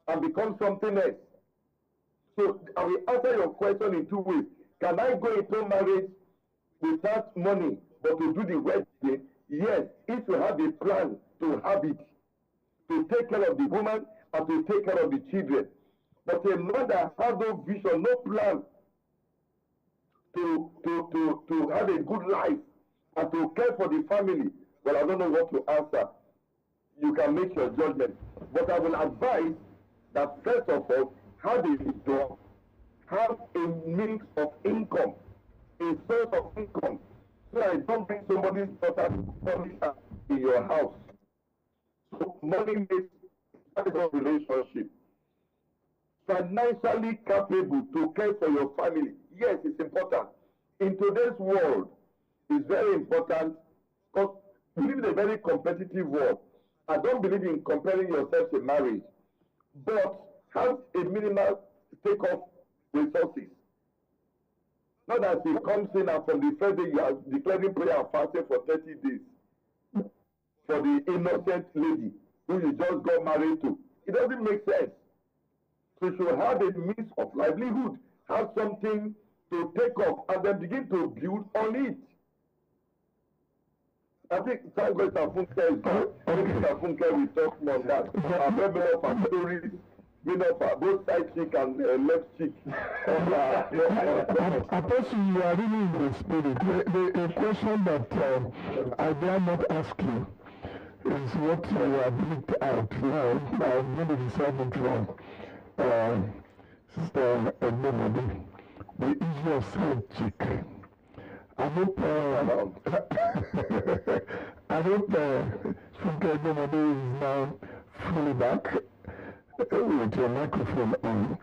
and become something else. So I will answer your question in two ways. Can I go into marriage without money but to do the wedding? Yes, if you have a plan to have it, to take care of the woman and to take care of the children. But a mother has no vision, no plan to have a good life and to care for the family. Well, I don't know what to answer. You can make your judgment. But I will advise that first of all, have a job, have a means of income, a source of income, so that you don't bring somebody's daughter in your house. So money makes a relationship. Financially capable to care for your family. Yes, it's important. In today's world, it's very important because we live in a very competitive world. I don't believe in comparing yourself to marriage, but have a minimal take-off resources. Not that it comes in and from the first day you are declaring prayer and fasting for 30 days for the innocent lady who you just got married to. It doesn't make sense. So you should have a means of livelihood, have something to take off, and then begin to build on it. I think thank God FUNKE is good. Maybe FUNKE will talk more on that. I've heard many of our stories, many of our both side cheek and left cheek. Apostle, you are really in the spirit. The question that I dare not ask you is what you have leaked out now. I'm going to decide it wrong. Sister EGBEMODF, the issue of side chick. I hope FUNKE EGBEMODF is now fully back with your microphone on.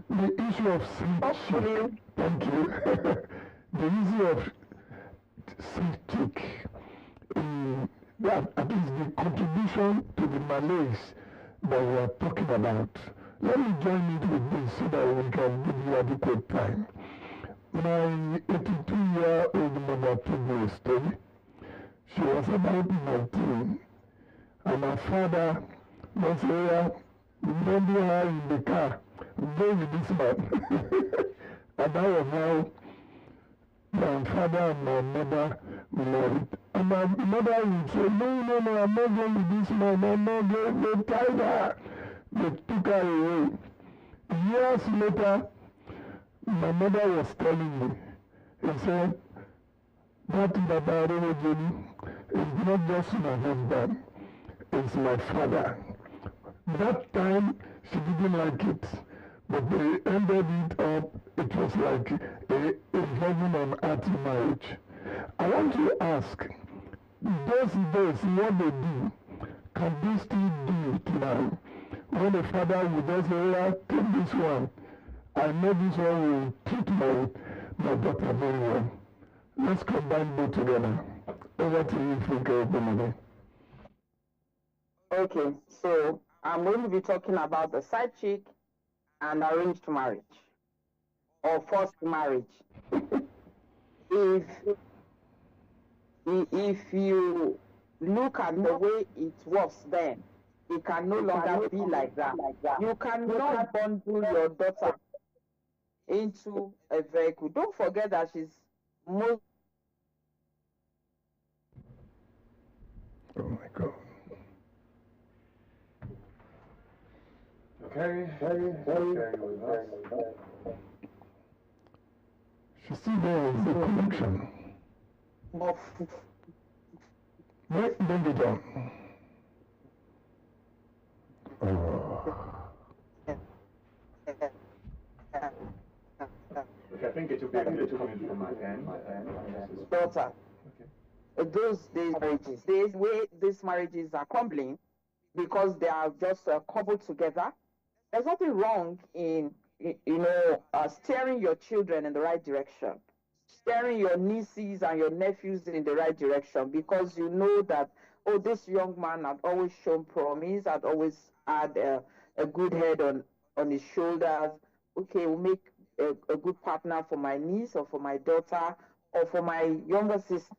The issue of side chick. Thank you. The issue of side chick. That at least the contribution to the Malays that we are talking about. Let me join it with this so that we can give you adequate time. My 82-year-old mother told me a story. She was about 19, and my father was here, remember her in the car, go with this man. And that was how my father and my mother married. And my mother would say, no, I'm not going with this man, I'm not going. They tied her. They took her away. Years later, my mother was telling me, he said, that AYO AROWOJOLU is not just my husband, it's my father. That time, she didn't like it, but they ended it up. It was like a heaven on earth marriage. I want to ask, those days, what they do, can they still do it now? When the father would just say, well, take this one. I know this one will treat my daughter very well. Let's combine both together. Over to you, FUNKE EGBEMODF. Okay, so I'm going to be talking about the side chick and arranged marriage or forced marriage. If you look at the way it was then, it can no longer be like that. You cannot bundle your daughter into a vehicle. Don't forget that she's most Oh my God. Okay. With us. She still there is the connection. of Wait, bring it on. Oh. Okay, I think it will be a bit coming from my end. daughter. Okay. Those days marriages, the way these marriages are crumbling because they are just coupled together. There's nothing wrong in steering your children in the right direction, steering your nieces and your nephews in the right direction, because you know that, oh, this young man had always shown promise, had always had a good head on his shoulders. Okay, we'll make a good partner for my niece or for my daughter or for my younger sister.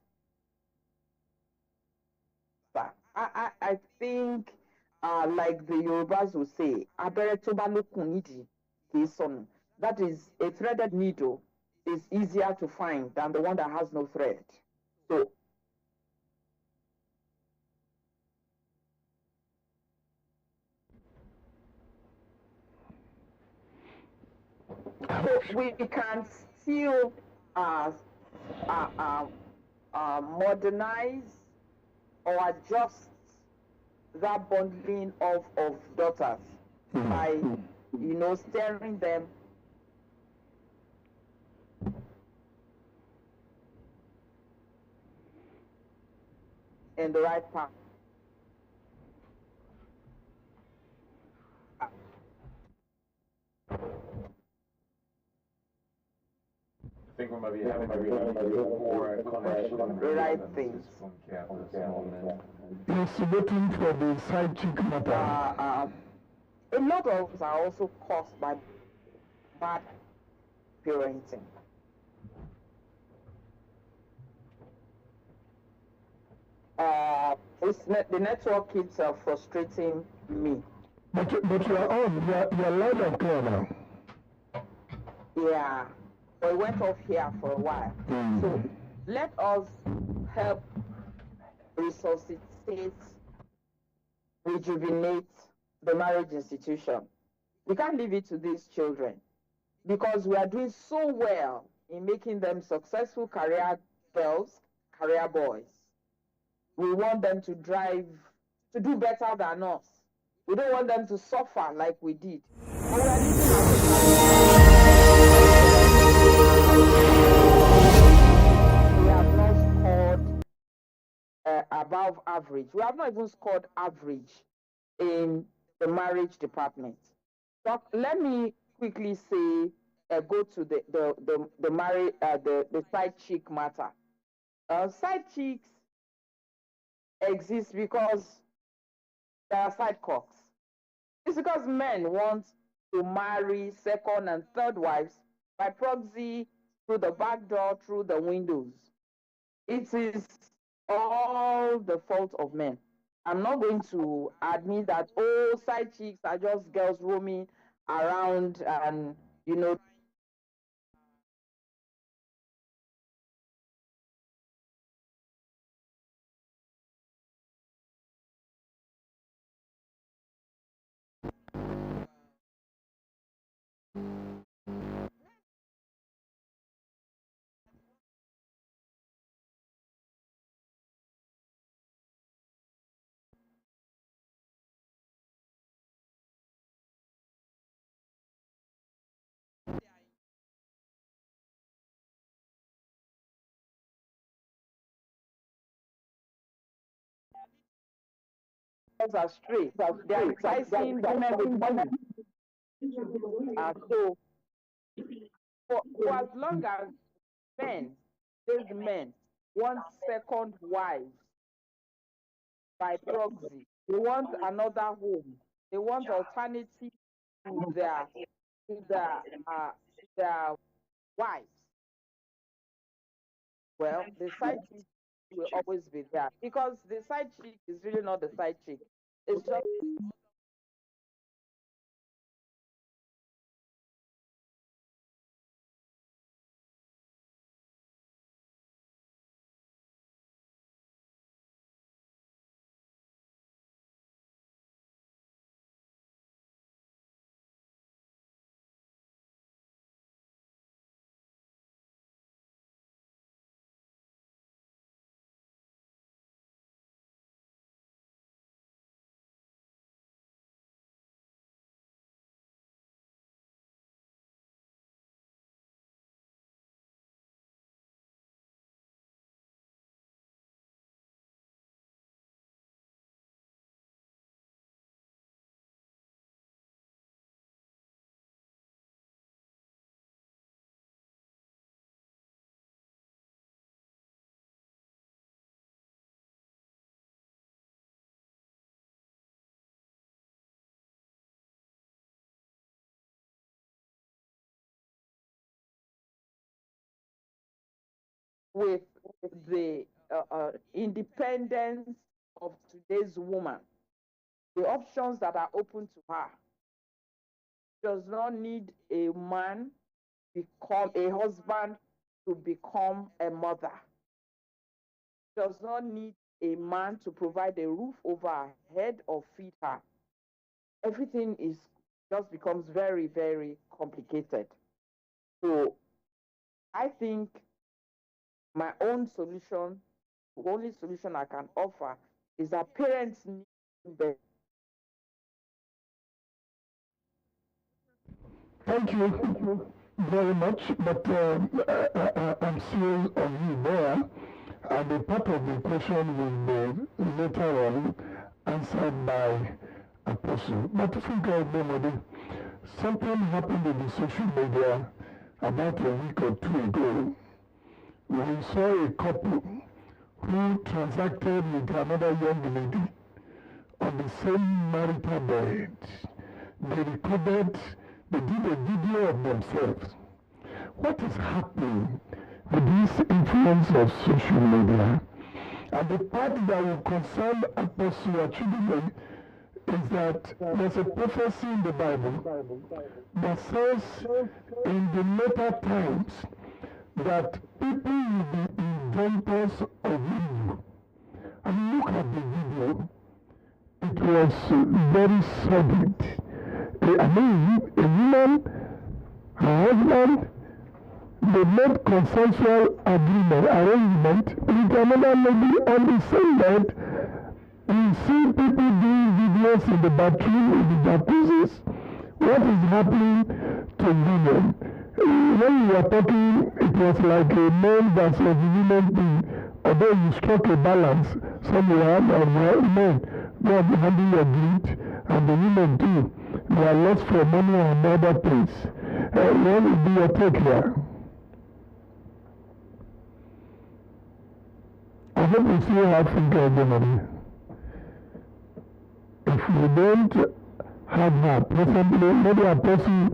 I think, like the Yorubas will say, abẹ́rẹ́ tó bá lókun nídìí kì í sọnù. That is, a threaded needle is easier to find than the one that has no thread. So we can still modernize or adjust that bundling of daughters by, steering them in the right path. I think we might be having a poor connection. Right things. FUNKE at this moment. He's waiting for the side chick matter. A lot of us are also caused by bad parenting. The network keeps frustrating me. But you're on. You're loud and clear now. Yeah, but it went off here for a while. So let us help resuscitate, rejuvenate the marriage institution. We can't leave it to these children because we are doing so well in making them successful career girls, career boys. We want them to do better than us. We don't want them to suffer like we did. But we are we have not scored above average. We have not even scored average in the marriage department. So let me quickly say, go to the side chick matter. Side chicks exist because there are side cocks. It's because men want to marry second and third wives by proxy, through the back door, through the windows. It is all the fault of men. I'm not going to admit that, oh, side chicks are just girls roaming around and, are straight. They are enticing women with money. So for as long as these men want second wives by proxy, they want another home, they want alternative to their wives. Well, the side chick will always be there because the side chick is really not the side chick. It's just with the independence of today's woman, the options that are open to her. Does not need a man become a husband to become a mother. Does not need a man to provide a roof over her head or feed her. Everything just becomes very, very complicated. So I think my own solution, the only solution I can offer, is that parents need better. Thank you very much, but I'm still on you there, and a part of the question will be later on answered by Apostle. But FUNKE EGBEMODF, something happened in the social media about a week or two ago. We saw a couple who transacted with another young lady on the same marital bed. They did a video of themselves. What is happening with this influence of social media? And the part that will concern Apostle ACHUDUME is that there's a prophecy in the Bible that says in the later times that people will be inventors of evil. And look at the video. It was very sordid. I mean, a woman, her husband, they made consensual arrangement with another lady on the same bed. You see people doing videos in the bathroom, in the jacuzzis. What is happening to women? When you were talking, it was like a man versus a women thing. Although you struck a balance somewhere, and men, God handle your greed, and the women too. They are lost for money and other things. What will be your take here? I hope we still have FUNKE EGBEMODF. If we don't have her presently, maybe Apostle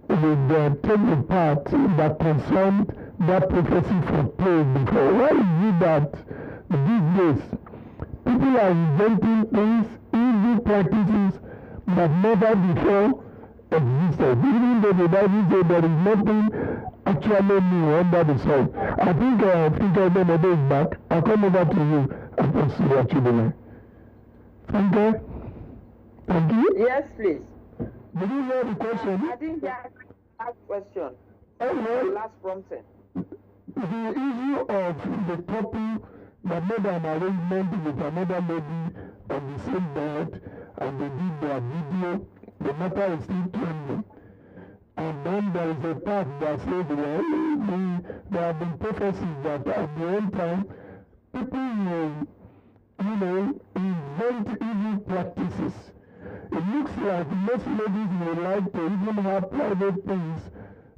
would take the part that concerned that prophecy fulfilled before. Why is it that these days people are inventing things, evil practices that never before existed? Even though the Bible says there is nothing actually new under the sun. I think FUNKE EGBEMODF is back. I'll come over to you, Apostle ACHUDUME. FUNKE? Thank you. Yes, please. Did you hear the question? I didn't hear that question. Oh, no. The last prompting. The issue of the couple that made an arrangement with another lady on the same bed and they did their video, the matter is still trending. And then there is a part that says, well, there have been prophecies that at the end time, people will, invent evil practices. It looks like most ladies would like to even have private things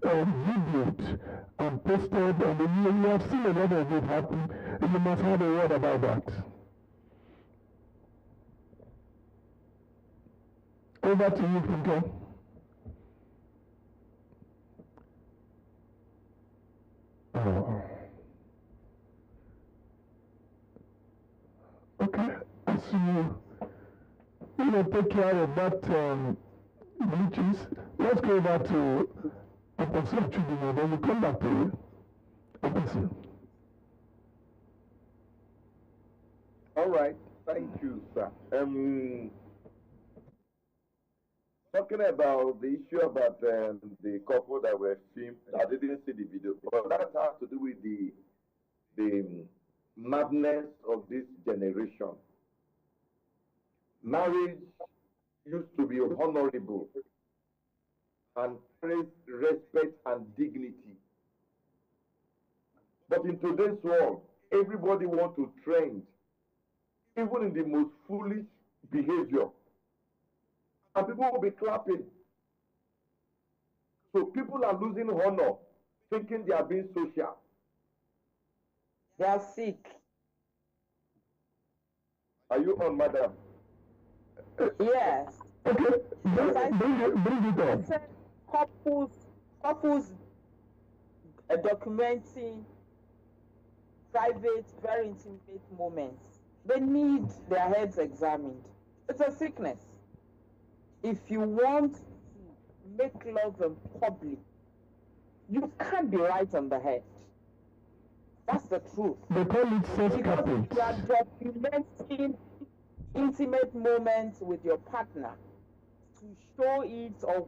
videoed and posted, and you have seen a lot of it happen, and you must have a word about that. Over to you, FUNKE. Okay, I see you. Take care of that glitches. Let's go back to Apostle ACHUDUME, then we'll come back to you. Apostle. All right, thank you, sir. Talking about the issue about the couple that were filmed, I didn't see the video, but that has to do with the madness of this generation. Marriage used to be honorable and carries respect and dignity. But in today's world, everybody wants to trend, even in the most foolish behavior. And people will be clapping. So people are losing honor, thinking they are being social. They are sick. Are you on, madam? Yes. Okay, bring it on. Couples documenting private, very intimate moments, they need their heads examined. It's a sickness. If you want to make love in public, you can't be right on the head. That's the truth. They call it sex Because carpet. you are documenting intimate moments with your partner to show it or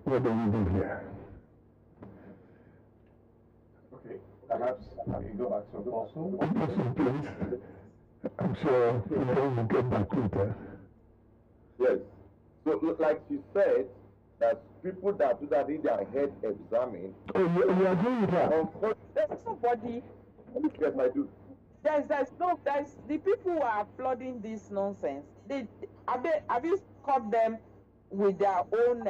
What do we do here? Okay, perhaps I can go back to Apostle. Apostle, please. I'm sure we will get back later. Yes. So, like you said, that people that do that in their head examine. Oh, you agree with that? there's nobody. Yes, I do. There's the people who are flooding this nonsense. Have you caught them with their own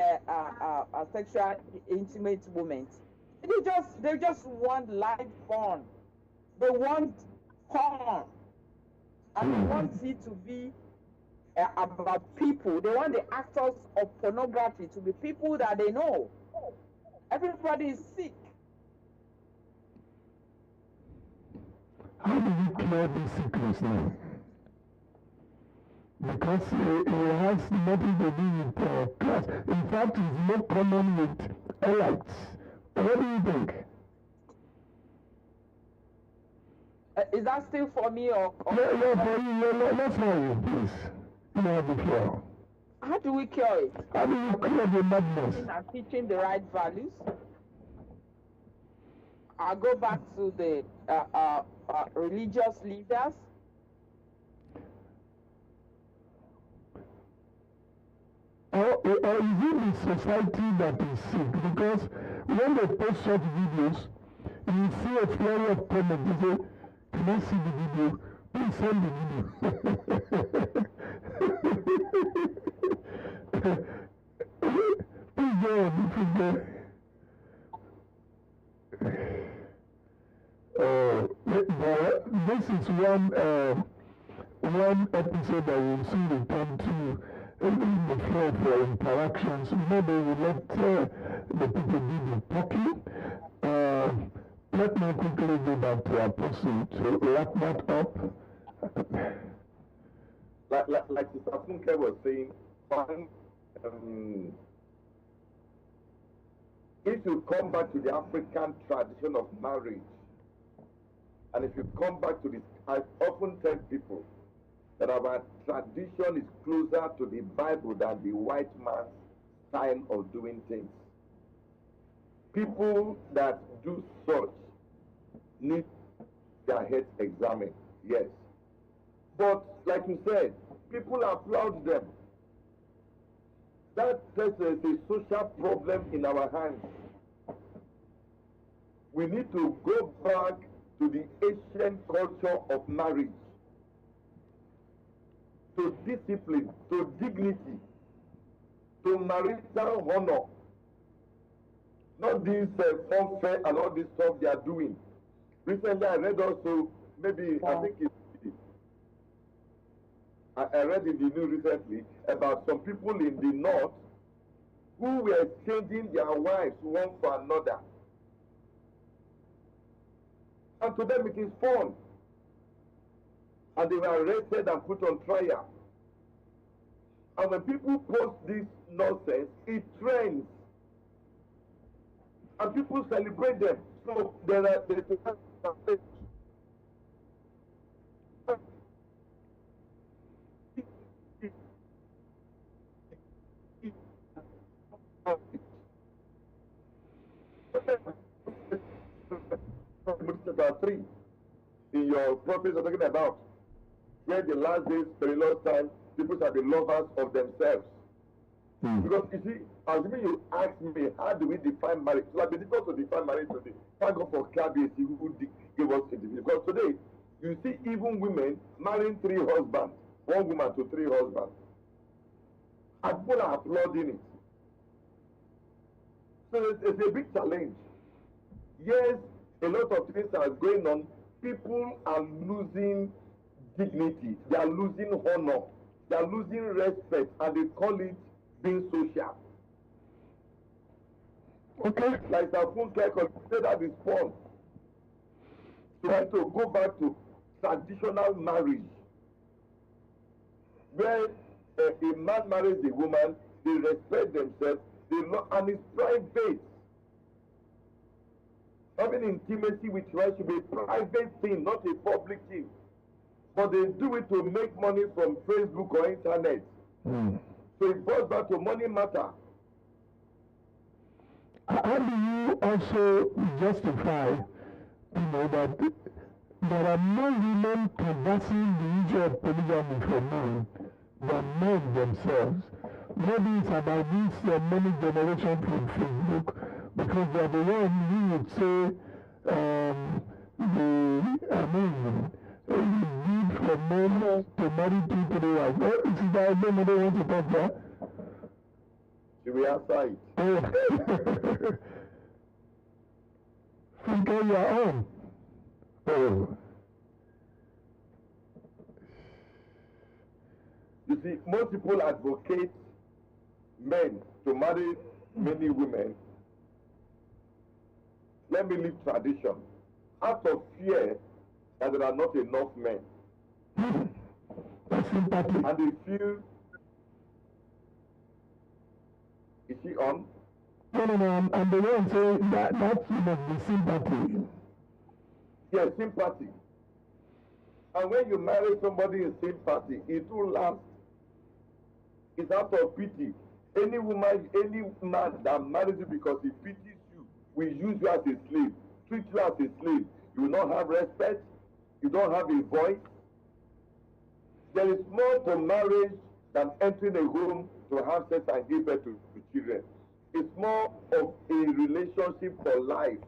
sexual intimate moments? They just want live porn. They want porn, and they want it to be about people. They want the actors of pornography to be people that they know. Everybody is sick. How do we clear this sickness now? Because it has nothing to do with class. In fact, it's more common with elites. What do you think? Is that still for me or Yeah, for you. Let's hear you, please. You have the floor. how do we cure it? How do you clear the madness? And teaching the right values. I'll go back to the religious leaders. Or is it the society that is sick? Because when they post such videos, you see a flurry of comments. You say, can I see the video? Please send the video. Please go on, please go. This is one episode that we'll soon return to in the floor for interactions. Maybe we let the people do the talking. Let me quickly go back to Apostle to wrap that up. Like Mr. Funke was saying, if you come back to the African tradition of marriage, and if you come back to this, I often tell people that our tradition is closer to the Bible than the white man's style of doing things. People that do such need their heads examined, yes. But like you said, people applaud them. That is a social problem in our hands. We need to go back to the ancient culture of marriage, to discipline, to dignity, to marital honor. Not this funfair and all this stuff they are doing. Recently, I read also, maybe, I think I read in the news recently about some people in the north who were exchanging their wives one for another. And to them it is fun. And they were arrested and put on trial. And when people post this nonsense, it trends. And people celebrate them. So there are chapter 3 in your prophets are talking about where the last days, perilous time, people shall be lovers of themselves. Because you see, assuming you ask me, how do we define marriage? So I've been difficult to define marriage today. Thank God for KBC who gave us it. Because today, you see even women marrying 3 husbands, 1 woman to 3 husbands. And people are applauding it. So it's a big challenge. Yes, a lot of things are going on. People are losing dignity, they are losing honor, they are losing respect, and they call it being social. Okay. Like the FUNKE say that is porn. So to go back to traditional marriage, where a man marries a woman, they respect themselves, and it's private. Having intimacy with her should be a private thing, not a public thing. But they do it to make money from Facebook or internet. So it boils back to money matter. How do you also justify, that there are more women canvassing the issue of polygamy for men than men themselves? Maybe it's about this many generation from Facebook, because they're the one who would say the need for men to marry 2, 3 wives. Oh, this is that nobody wants to talk about. Should we answer it? Think on your own. Oh. You see, most people advocate men to marry many women. Let me leave tradition. Out of fear that there are not enough men. And they feel. Is she on? No, I'm the one saying that must be sympathy. Yes, sympathy. And when you marry somebody in sympathy, it will last. It's out of pity. Any woman, any man that marries you because he pities you, will use you as a slave, treat you as a slave. You will not have respect. You don't have a voice. There is more to marriage than entering a home to have sex and give birth to children. It's more of a relationship for life.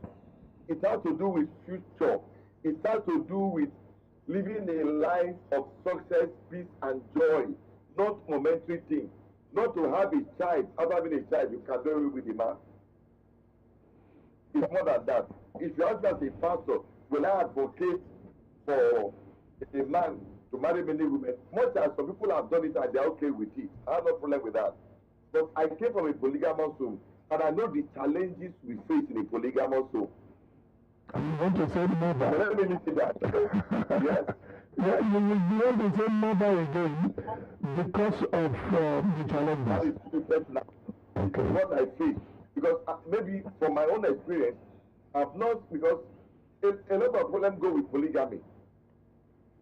It has to do with future. It has to do with living a life of success, peace, and joy, not momentary things. Not to have a child. After having a child, you can do it with a man. It's more than that. If you ask me as a pastor, will I advocate for a man to marry many women? Much as some people have done it and they're okay with it. I have no problem with that. But I came from a polygamous home, and I know the challenges we face in a polygamous home. You want to say mother? Let me listen to that. Yes. Yeah, you want to say mother again because of the challenges. That is too personal. Okay. It's what I face. Because maybe from my own experience, I've not, because a lot of problems go with polygamy.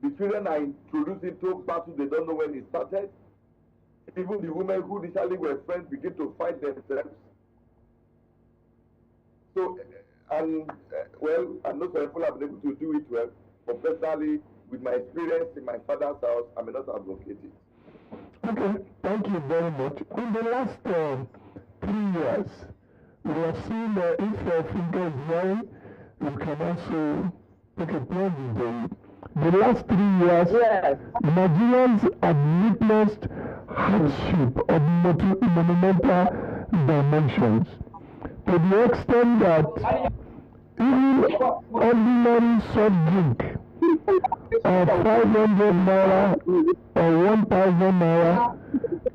The children are introduced into battles they don't know when it started. Even the women who initially were friends begin to fight themselves. So, well, I know some people have been able to do it well, but personally, with my experience in my father's house, I may not advocate it. Okay, thank you very much. In the last 3 years, we have seen if FUNKE is very, you can also take a plunge into it. The last 3 years, yes, Nigerians have witnessed hardship of monumental dimensions, to the extent that even ordinary soft drink of 500 naira or 1,000 naira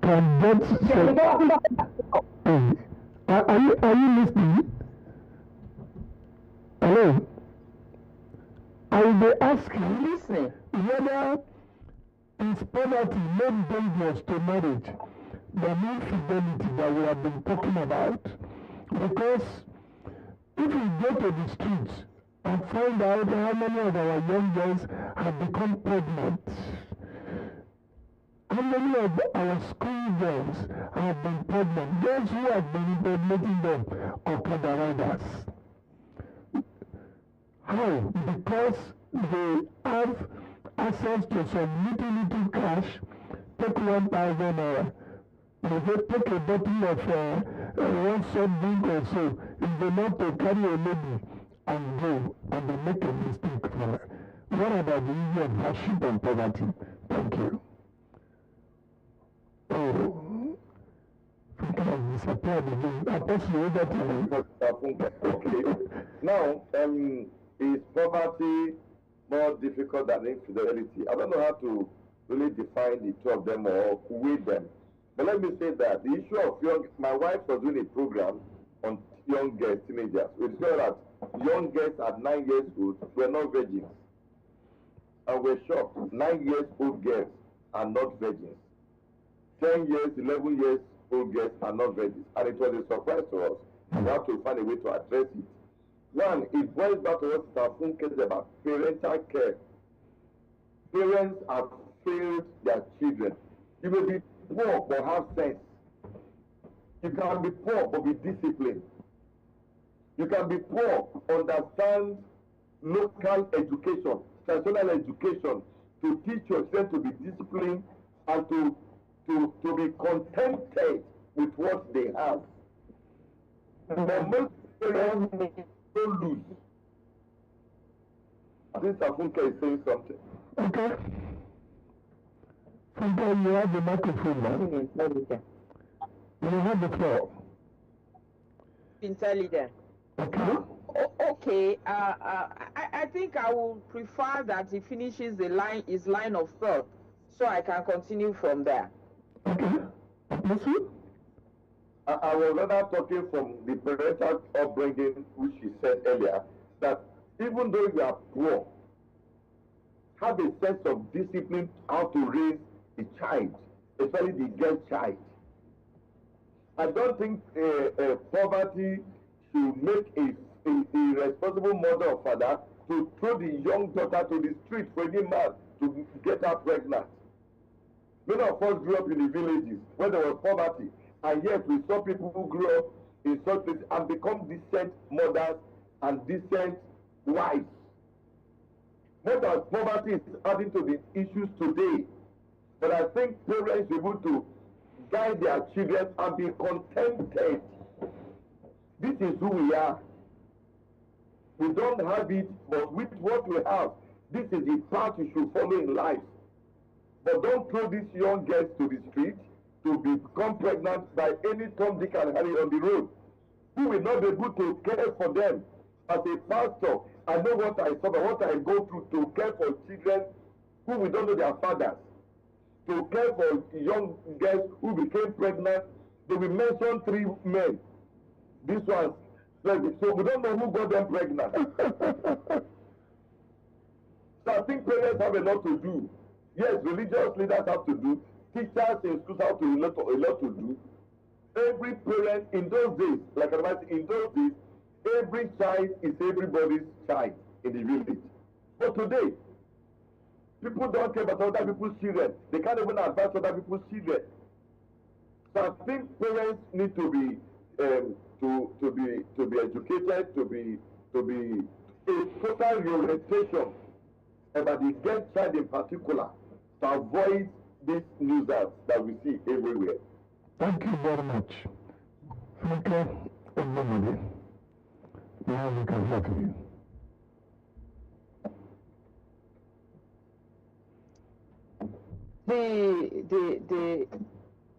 can get. Are you listening? Hello? I will be asking whether is poverty not dangerous to marriage, the infidelity that we have been talking about? Because if we go to the streets and find out how many of our young girls have become pregnant, how many of our school girls have been pregnant, those who have been impregnating them are Okada riders. How? Because they have access to some little cash, take 1,000 naira. If they take a bottle of one soft drink or so, it's enough to carry a lady and go, and they make a mistake for her. What about the issue of hardship and poverty? Thank you. Oh, FUNKE has disappeared again. I thought you over to Okay. Now, is poverty more difficult than infidelity. I don't know how to really define the two of them or weigh them. But let me say that the issue of my wife was doing a program on young girls, teenagers. We discovered that young girls at 9 years old were not virgins. And we're shocked. 9 years old girls are not virgins. 10 years, 11 years old girls are not virgins. And it was a surprise to us. We have to find a way to address it. One, it boils back to what FUNKE said about parental care. Parents have failed their children. You may be poor but have sense. You can be poor but be disciplined. You can be poor, understand local education, traditional education, to teach your children to be disciplined and to be contented with what they have. But most parents don't lose. I think FUNKE is saying something. Okay. FUNKE, you have the microphone now. You have the floor. Intelligent. Okay. Okay. I think I will prefer that he finishes his line of thought, so I can continue from there. Okay. Listen. I was rather talking from the parental upbringing, which she said earlier, that even though you are poor, have a sense of discipline how to raise the child, especially the girl child. I don't think poverty should make a responsible mother or father to throw the young daughter to the street for any man to get her pregnant. Many of us grew up in the villages where there was poverty, and yet we saw people who grew up in such places and become decent mothers and decent wives. Not that poverty is adding to the issues today, but I think parents should be able to guide their children and be contented. This is who we are. We don't have it, but with what we have, this is the path you should follow in life. But don't throw these young girls to the street to become pregnant by any Tom, Dick, and Harry on the road, who will not be able to care for them. As a pastor, I know what I suffer, what I go through to care for children who we don't know their fathers, to care for young girls who became pregnant. They will mention 3 men. This one, so we don't know who got them pregnant. So I think parents have a lot to do. Yes, religious leaders have to do. Teachers in schools have a lot to do. Every parent in those days, like I said, in those days, every child is everybody's child in the village. But today, people don't care about other people's children. They can't even advise other people's children. So I think parents need to be educated, to be a total reorientation about the girl child in particular, to avoid these nuisance that we see everywhere. Thank you very much. FUNKE, everybody. Now we can hear from you.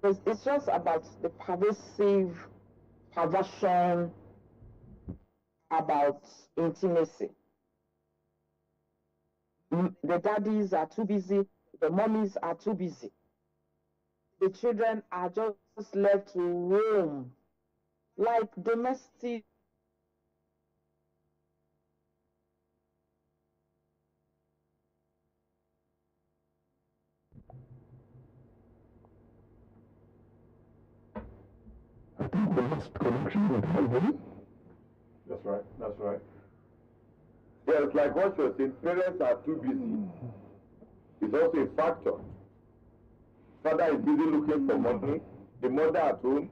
It's just about the pervasive perversion about intimacy. The daddies are too busy, the mommies are too busy. The children are just left to roam like domestic. I think we lost connection with Melvin. That's right, that's right. Yeah, it's like what you're saying, parents are too busy. It's also a factor. Father is busy looking for money, the mother at home,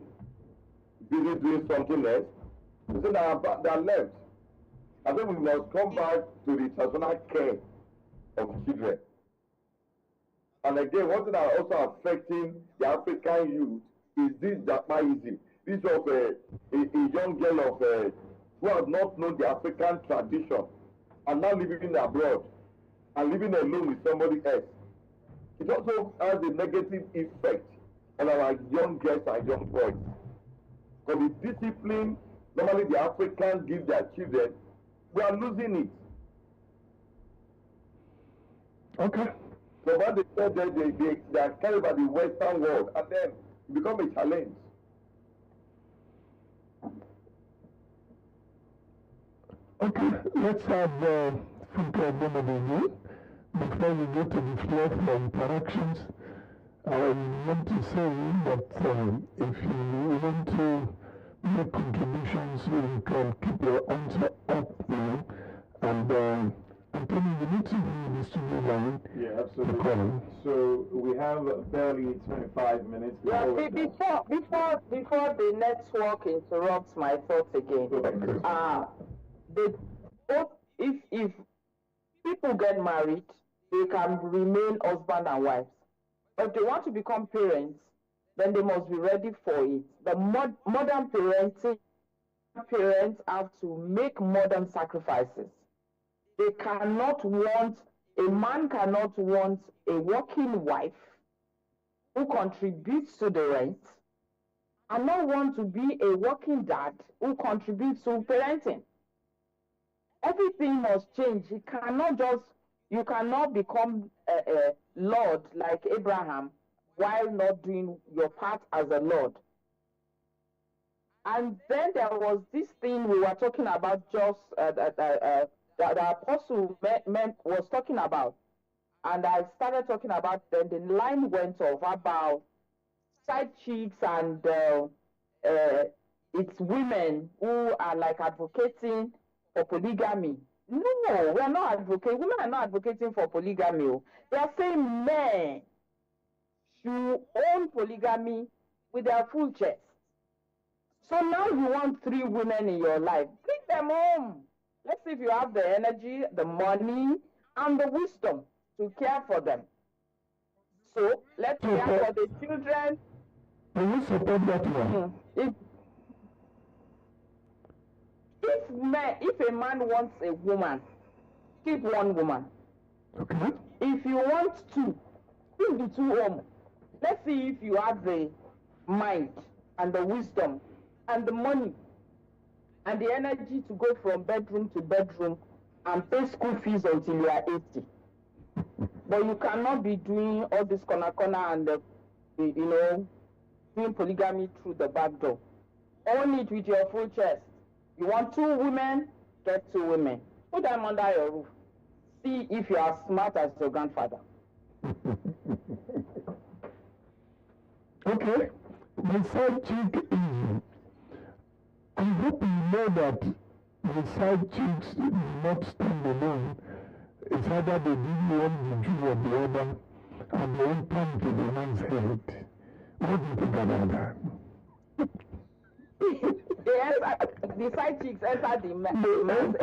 busy doing something else. So they are left. I think we must come back to the personal care of children. And again, one thing that is also affecting the African youth is this Japanism. This of a young girl who has not known the African tradition and now living abroad and living alone with somebody else. It also has a negative effect on our young girls and young boys. Because the discipline normally the Africans give their children, we are losing it. Okay. So when they get there, they are carried by the Western world, and then it becomes a challenge. Okay, let's have FUNKE EGBEMODF before we go to the floor for interactions. I want to say that if you want to make contributions, you can keep your hands up now. And Anthony, you need to be the studio line. Yeah, absolutely. So we have barely 25 minutes. Yeah, before the network interrupts my thoughts again. If people get married, they can remain husband and wives. But if they want to become parents, then they must be ready for it. The modern parents have to make modern sacrifices. They cannot want, a man cannot want a working wife who contributes to the rent and not want to be a working dad who contributes to parenting. Everything must change. You cannot become a Lord like Abraham while not doing your part as a Lord. And then there was this thing we were talking about, just that the apostle was talking about. And I started talking about, then the line went off about side chicks and it's women who are like advocating for polygamy. No, we're not advocating. Women are not advocating for polygamy. They are saying men should own polygamy with their full chest. So now you want 3 women in your life. Bring them home. Let's see if you have the energy, the money, and the wisdom to care for them. So let's care for the children. Do you support that one? If a man wants a woman, keep 1 woman. Okay. If you want 2, bring the 2 home. Let's see if you have the mind and the wisdom and the money and the energy to go from bedroom to bedroom and pay school fees until you are 80. But you cannot be doing all this corner and doing polygamy through the back door. Own it with your full chest. You want 2 women, get 2 women. Put them under your roof. See if you are smart as your grandfather. Okay. The side chick issue. I hope you know that the side chicks do not stand alone. It's either they give one the Jew or the other, and they won't come to the man's head. What do you think about that? The side chicks enter the man's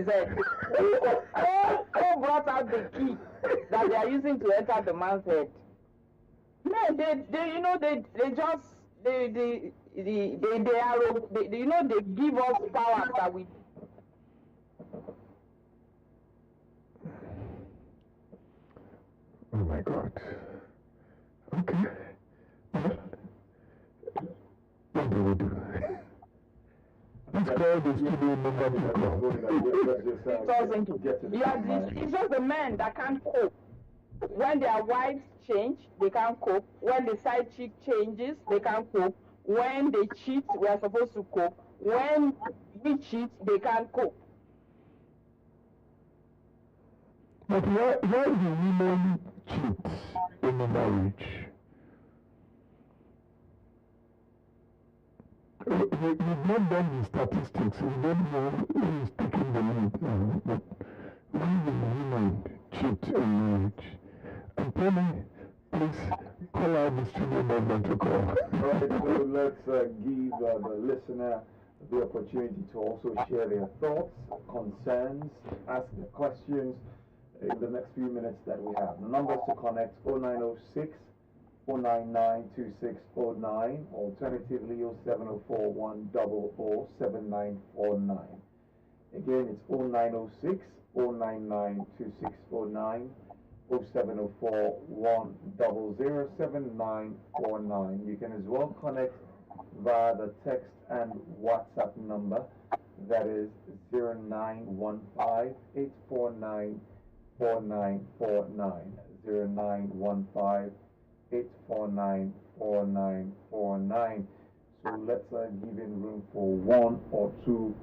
head. Who brought out the key that they are using to enter the man's head? No, they give us powers that we. Oh my God. Okay. What do we do? Let's call the studio number to call. It's just the men that can't cope. When their wives change, they can't cope. When the side chick changes, they can't cope. When they cheat, we are supposed to cope. When we cheat, they can't cope. But why do women cheat in a marriage? We've not done the statistics. We don't know who is taking the lead now. But why do women cheat in marriage? And Tony, please call out the studio number to call. All right, so let's give the listener the opportunity to also share their thoughts, concerns, ask their questions in the next few minutes that we have. The numbers to connect 0906 499 2609, alternatively 0704 100 7949. Again, it's 0906 499 2609. 0704 100 7949. You can as well connect via the text and WhatsApp number, that is 0915 849 4949 0915 8494949. So let's give in room for one or two,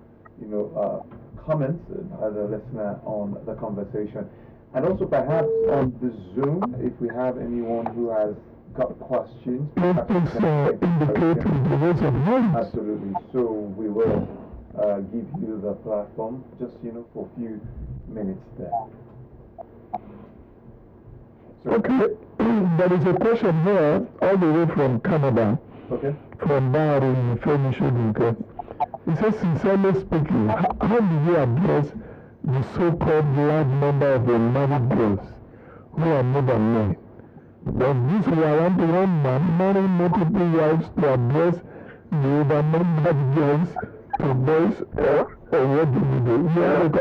comments by the listener on the conversation. And also perhaps on the Zoom, if we have anyone who has got questions. Absolutely. So we will give you the platform just, for a few minutes there. So, okay. There is a question here all the way from Canada. Okay. From Barry Femishuduke. He says, sincerely speaking, how do you address the so-called large number of unmarried girls who are more than men? Does this warrant one man marrying multiple wives to address the over-numbered girls to boys, or what do we do? We have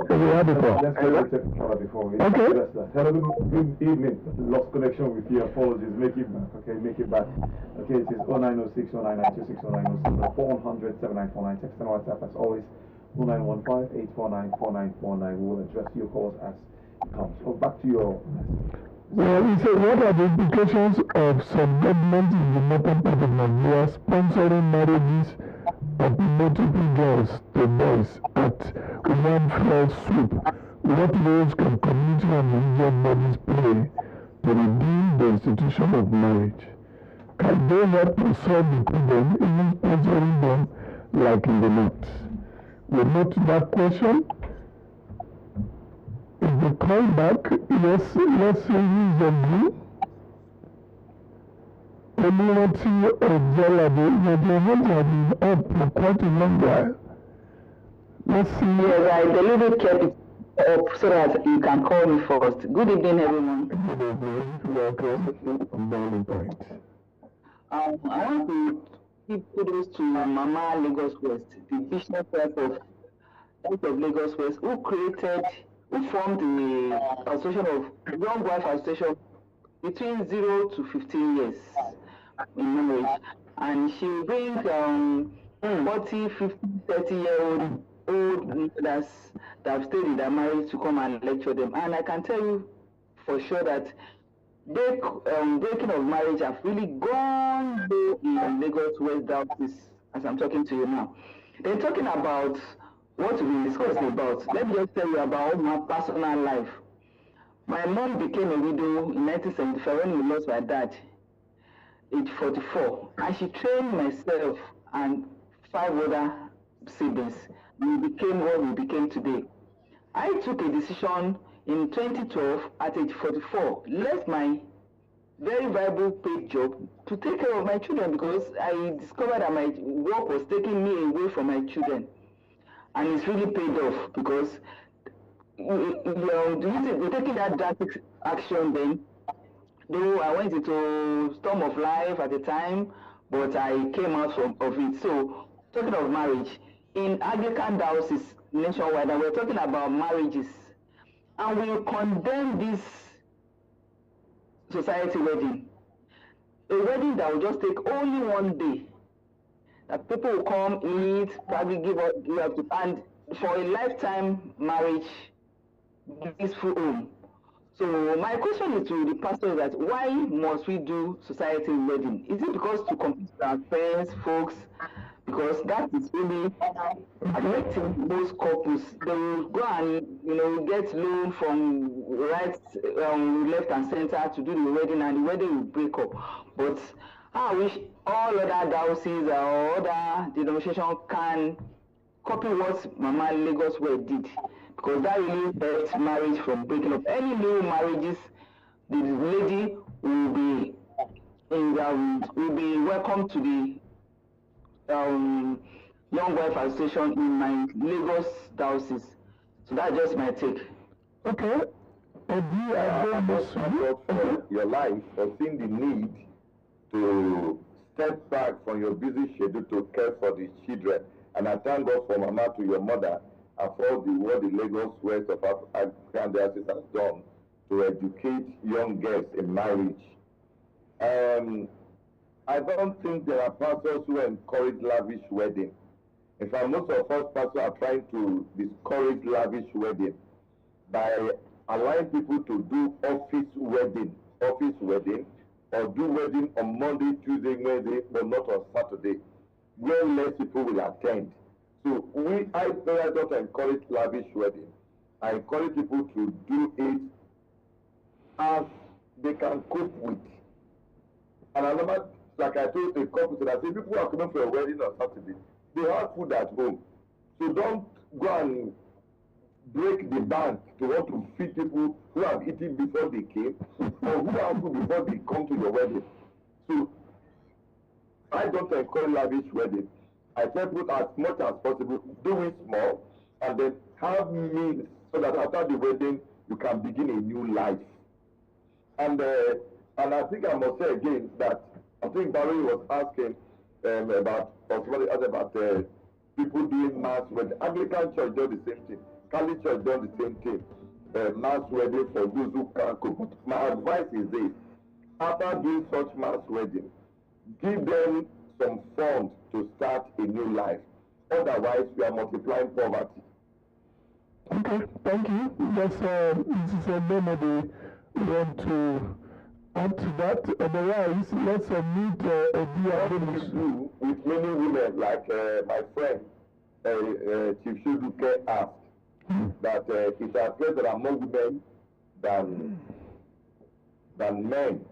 a call. Let's go to the before we okay. Hello, good evening. Lost connection with you. Apologies. Make it back. Okay, make it back. Okay, it is 0906 0992 0907 400 7949. Text and WhatsApp as always 0915 849 4949. We will address your calls as it comes. So back to your message. Well, he said, what are the implications of some governments in the northern part of Nigeria sponsoring marriages of multiple girls to boys at one fell swoop? What roles can community and religious bodies play to redeem the institution of marriage? Can they help to solve the problem, even sponsoring them like in the north? We note that question. If they call back, yes, let's say he's agree. Community of Zalabo, but the hands have been up for quite a long while. Let's see. Yes, I delivered kept it up so that you can call me first. Good evening, everyone. Good evening. Welcome to Boiling Point. I want to give kudos to Mama Lagos West, the bishop of Lagos West, who formed the association of young wife association between 0 to 15 years in marriage, and she will bring 40, 50, 30-year-old mothers that have stayed in their marriage to come and lecture them. And I can tell you for sure that breaking of marriage have really gone low in Lagos West Diocese as I'm talking to you now. They're talking about what we discussed about. Let me just tell you about my personal life. My mom became a widow in 1975 when we lost my dad, age 44. And she trained myself and 5 other siblings. We became what we became today. I took a decision in 2012 at age 44, left my very viable paid job to take care of my children because I discovered that my work was taking me away from my children. And it's really paid off because we're taking that drastic action then. Though I went into storm of life at the time, but I came out of it. So, talking of marriage, in Anglican diocese nationwide, and we're talking about marriages, and we condemn this society wedding. A wedding that will just take only one day. That people will come, eat, probably give up to, and for a lifetime marriage, peaceful home. So my question is to the pastor that why must we do society wedding? Is it because to compete with our friends, folks? Because that is really affecting most couples. They will go and get loan from left and center to do the wedding, and the wedding will break up. But I wish all other dioceses or other denominations can copy what Mama Lagos West did, because that really helped marriage from breaking up. Any new marriages, the lady will be welcome to the Young Wife Association in my Lagos diocese. So that's just my take. Okay. Your life or seeing the need to step back from your busy schedule to care for the children. And I thank God for Mama, to your mother, and for what the Lagos West of African Diocese has done to educate young girls in marriage. I don't think there are pastors who encourage lavish wedding. In fact, most of us pastors are trying to discourage lavish wedding by allowing people to do office wedding, or do wedding on Monday, Tuesday, Wednesday, but not on Saturday, where less people will attend. So I don't encourage lavish wedding. I encourage people to do it as they can cope with. And another, like I told a couple today, I say people who are coming for a wedding on Saturday, they have food at home. So don't go and break the bank to want to feed people who have eaten before they came, or who have food before they come to your wedding. So I don't encourage lavish wedding. I tell people as much as possible, do it small, and then have means so that after the wedding you can begin a new life. And I think I must say again that I think Barry was asking about, or somebody asked about people doing mass wedding. Anglican Church does the same thing. Catholic Church does the same thing. Mass wedding for those who can't cook. My advice is this: after doing such mass wedding, give them some funds to start a new life. Otherwise, we are multiplying poverty. Okay, thank you. Yes, Mrs. Nobody want to add to that. Otherwise, let's meet a dear with many women, like my friend Chief Shuduke asked, that it appears there are more women than men.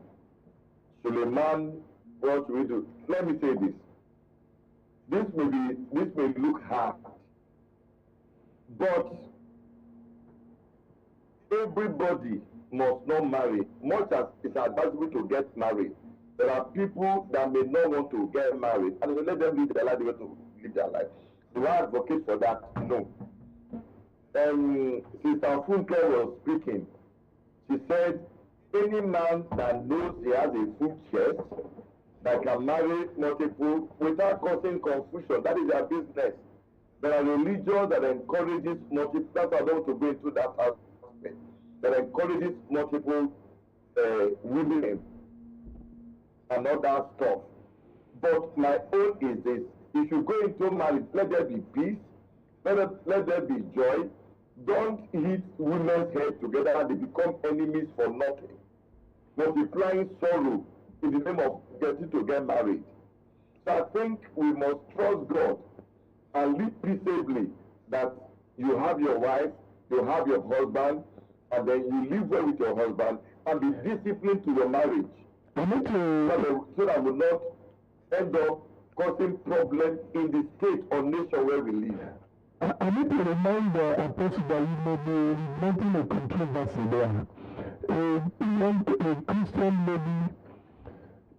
Suleiman, what should we do? Let me say this. This may look hard, but everybody must not marry. Much as it's advisable to get married, there are people that may not want to get married, and we let them live their life the way to live their life. Do I advocate for that? No. Sister Funke was speaking. She said, any man that knows he has a full chest, that can marry multiple without causing confusion, that is their business. There are religions that encourages multiple, that's why I don't want to go into that aspect, that encourages multiple women and all that stuff. But my own is this: if you go into marriage, let there be peace, let there be joy. Don't hit women's heads together and they become enemies for nothing, multiplying sorrow in the name of getting to get married. So I think we must trust God and live peaceably, that you have your wife, you have your husband, and then you live well with your husband and be disciplined to your marriage. So that will not end up causing problems in the state or nation where we live. I need to remind a person that you may be making a controversy there. A Christian lady,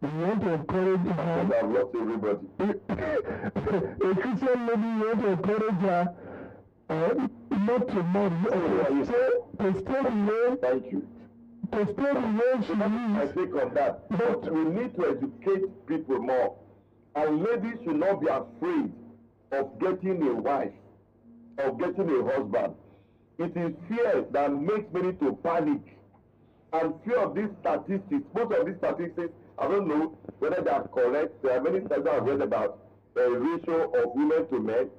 you want to encourage her. I've lost everybody. A Christian lady, you want to encourage her not to marry. To stay away. Thank you. To stay away, she I think on that. But we need to educate people more. And ladies should not be afraid of getting a wife, of getting a husband. It is fear that makes many to panic. And fear of these statistics, most of these statistics, I don't know whether they are correct. There are many studies I've read about the ratio of women to men.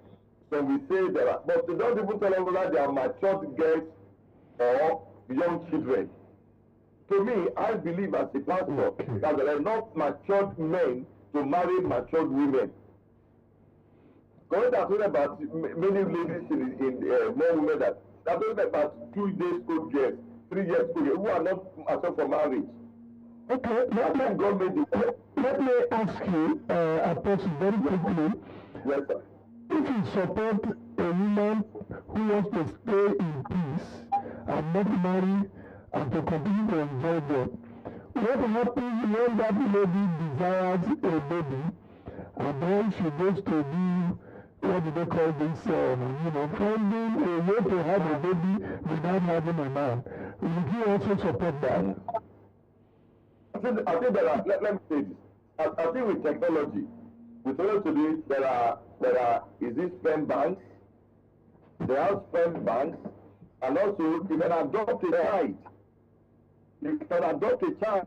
So we say there are, but they don't even tell us whether they are matured girls or young children. To me, I believe as a pastor that there are enough matured men to marry matured women. Because I'm talking about many ladies in more women that I'm talking about 2 days old girls, 3 years old girls who are not matured for marriage. Okay, let me ask you a question very quickly. Yes, sir. If you support a woman who wants to stay in peace and not marry and to continue to enjoy God, what happens when that lady desires a baby and then she goes to do, what do they call this, finding a way to have a baby without having a man? Would you also support that? I think there are, let me say this. I think with technology today, there are, is this sperm banks? There are sperm banks, and also you can adopt a child. You can adopt a child.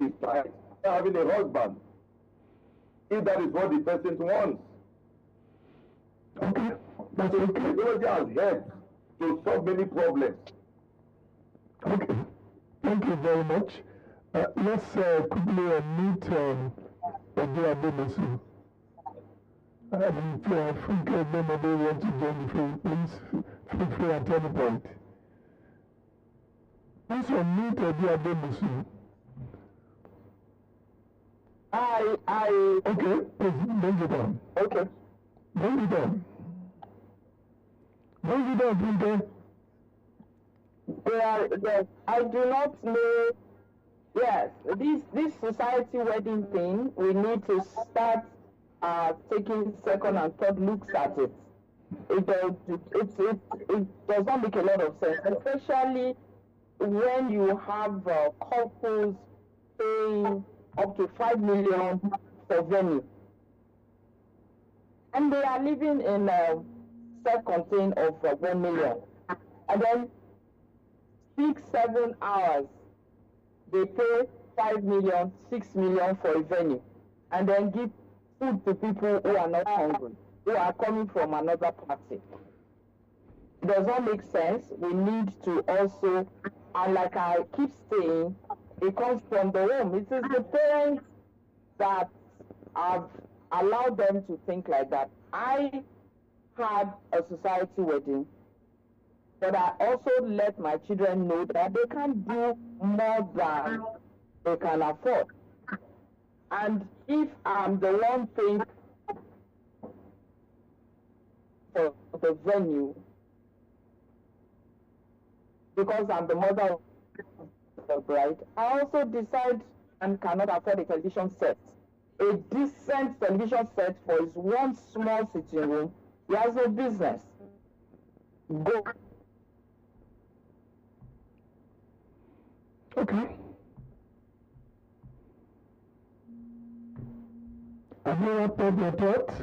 Is child having a husband, if that is what the person wants. Okay, that's okay. Technology has helped to solve many problems. Okay, thank you very much. Let's quickly meet EGBEMODF. If FUNKE EGBEMODF want to join the phone, please feel free at any point. Please meet EGBEMODF. Okay, please bring it on. Okay. Bring it on. Bring it on, FUNKE. Yes, I do not know. Yes, this society wedding thing, we need to start taking second and third looks at it. It does not make a lot of sense, especially when you have couples paying up to 5 million for venue, and they are living in a self-contained of 1 million, and then 6-7 hours they pay 5 million, 6 million for a venue, and then give food to people who are not hungry, who are coming from another party. It does not make sense. We need to also, and like I keep saying, it comes from the home. It is the parents that have allowed them to think like that. I had a society wedding, but I also let my children know that they can't do more than they can afford. And if I'm the one paying for the venue, because I'm the mother of the bride, I also decide and cannot afford a television set. A decent television set for his one small sitting room, he has no business. Go. Okay. Have you wrapped up your thoughts?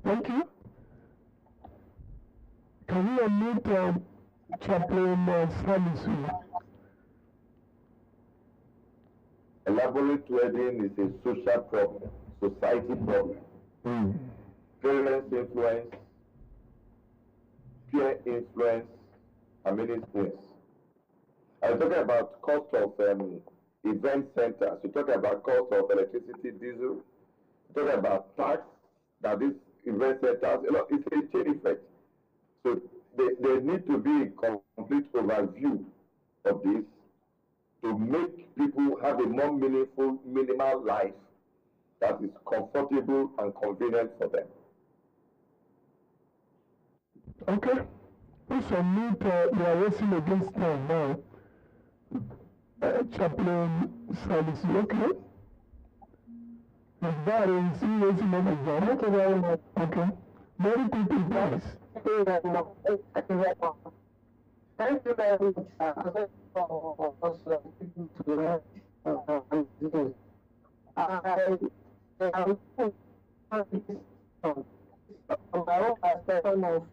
Thank you. Can you unmute Chaplain Salisu? Elaborate wedding is a social problem, society problem. Parents' influence, peer influence, and many things. I'm talking about cost of event centers. You talk about cost of electricity, diesel. You talk about tax that these event centers. It's a chain effect. So there need to be a complete overview of this to make people have a more meaningful, minimal life that is comfortable and convenient for them. Okay. Please unmute, we are racing against time now. Chaplain Salisu, okay? That is racing over exam. Thank you very much. Okay. Very quickly, please. Thank you very much. Thank you very much for us speaking to the my own perspective of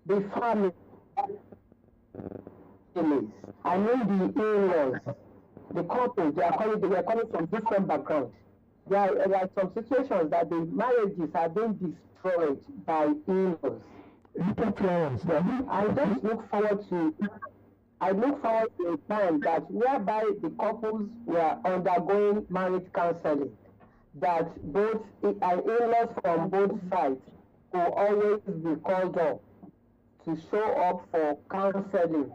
the family. I know the in-laws, the couples, they are coming from different backgrounds. There are some situations that the marriages are being destroyed by in-laws. I just look forward to a time that whereby the couples were undergoing marriage counseling, that both in-laws from both sides will always be called up to show up for counseling